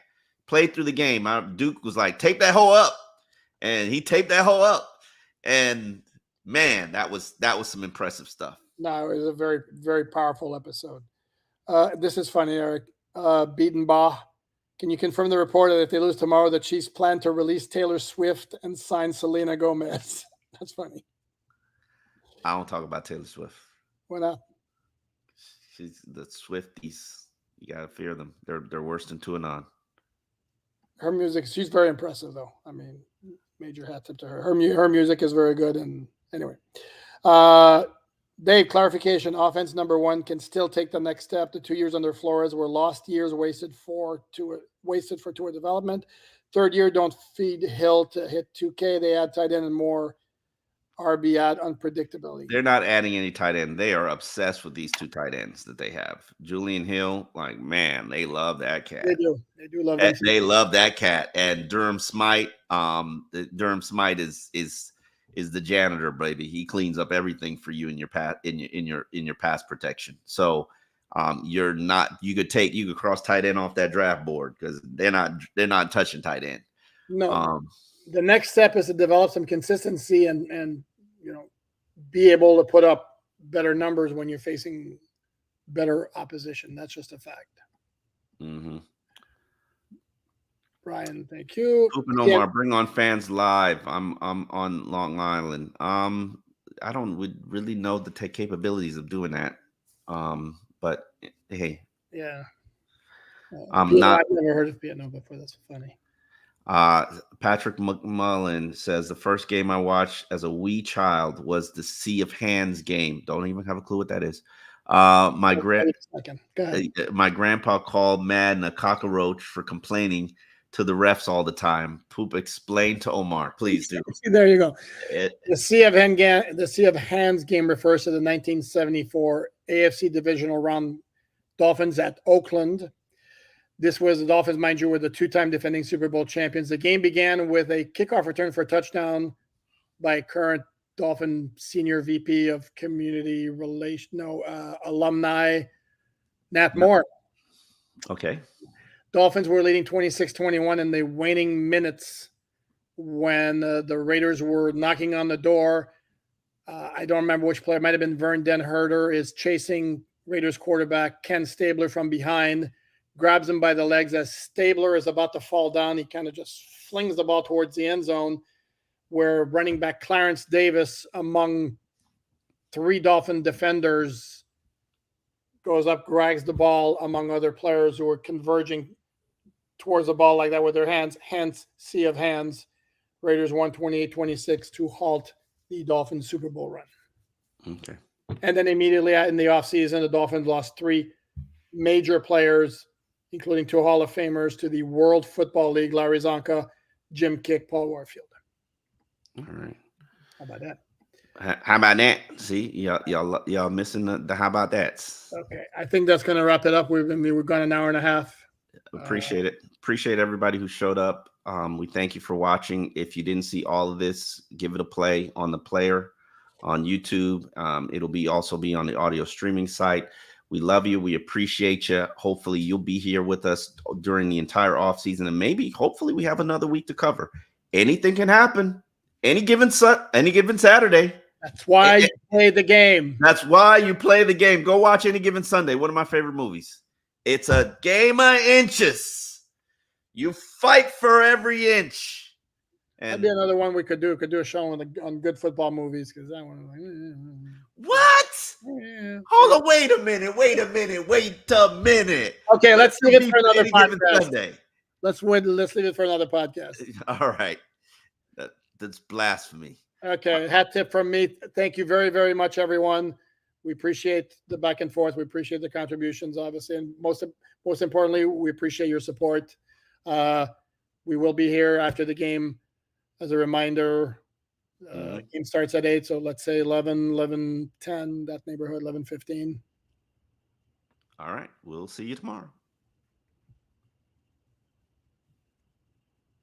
played through the game. Duke was like, tape that hoe up. And he taped that hoe up. And man, that was some impressive stuff. No, it was a very, very powerful episode. This is funny, Eric. Beatenbaugh, can you confirm the report that if they lose tomorrow, the Chiefs plan to release Taylor Swift and sign Selena Gomez? That's funny. I don't talk about Taylor Swift. Why not? She's the Swifties. You gotta fear them. They're worse than 2 and on. Her music, she's very impressive, though. I mean, major hats up to her. Her music is very good. And anyway, Dave, clarification: offense number one can still take the next step. The 2 years under Flores were lost years, wasted for tour development. Third year, don't feed Hill to hit 2K. They add tight end and more RB add unpredictability. They're not adding any tight end. They are obsessed with these 2 tight ends that they have. Julian Hill, like, man, they love that cat. They do love that. They love that cat. And Durham Smythe, Durham Smythe is the janitor, baby. He cleans up everything for you in your pass protection. So you could cross tight end off that draft board because they're not touching tight end. No. The next step is to develop some consistency and be able to put up better numbers when you're facing better opposition. That's just a fact. Mm-hmm. Brian, thank you. Open Omar, bring on fans live. I'm on Long Island. I don't really know the tech capabilities of doing that. But hey, yeah. I've never heard of piano before. That's funny. Patrick McMullen says the first game I watched as a wee child was the Sea of Hands game. Don't even have a clue what that is. My grandpa called Madden a cockroach for complaining to the refs all the time. Poop, explain to Omar, please do. There you go. The Sea of Hands game refers to the 1974 AFC divisional round Dolphins at Oakland. This was the Dolphins, mind you, were the 2-time defending Super Bowl champions. The game began with a kickoff return for a touchdown by current Dolphin senior VP of community alumni, Nat Moore. Okay. Dolphins were leading 26-21 in the waning minutes when the Raiders were knocking on the door. I don't remember which player. It might have been Vern Den Herder is chasing Raiders quarterback Ken Stabler from behind. Grabs him by the legs as Stabler is about to fall down. He kind of just flings the ball towards the end zone where running back Clarence Davis, among 3 Dolphin defenders, goes up, grabs the ball among other players who are converging towards the ball like that with their hands, hence Sea of Hands. Raiders won 28-26 to halt the Dolphins Super Bowl run. Okay. And then immediately in the offseason, the Dolphins lost 3 major players, including 2 Hall of Famers to the World Football League, Larry Zonka, Jim Kick, Paul Warfield. All right. How about that? How about that? See, y'all missing the how about that? Okay. I think that's going to wrap it up. We've gone an hour and a half. Appreciate it. Appreciate everybody who showed up. We thank you for watching. If you didn't see all of this, give it a play on the player on YouTube. It'll also be on the audio streaming site. We love you. We appreciate you. Hopefully you'll be here with us during the entire offseason, and hopefully we have another week to cover. Anything can happen. Any given Saturday. That's why you play the game. That's why you play the game. Go watch Any Given Sunday. One of my favorite movies. It's a game of inches. You fight for every inch. And that'd be another one we could do. Could do a show on good football movies because that one. What? Yeah. Hold on. Wait a minute. Okay, let's leave it for another podcast. Sunday. Let's leave it for another podcast. All right. That's blasphemy. Okay, hat tip from me. Thank you very, very much, everyone. We appreciate the back and forth. We appreciate the contributions, obviously, and most importantly, we appreciate your support. We will be here after the game. As a reminder, game starts at 8, so let's say 11:10, that neighborhood, 11:15. All right, we'll see you tomorrow.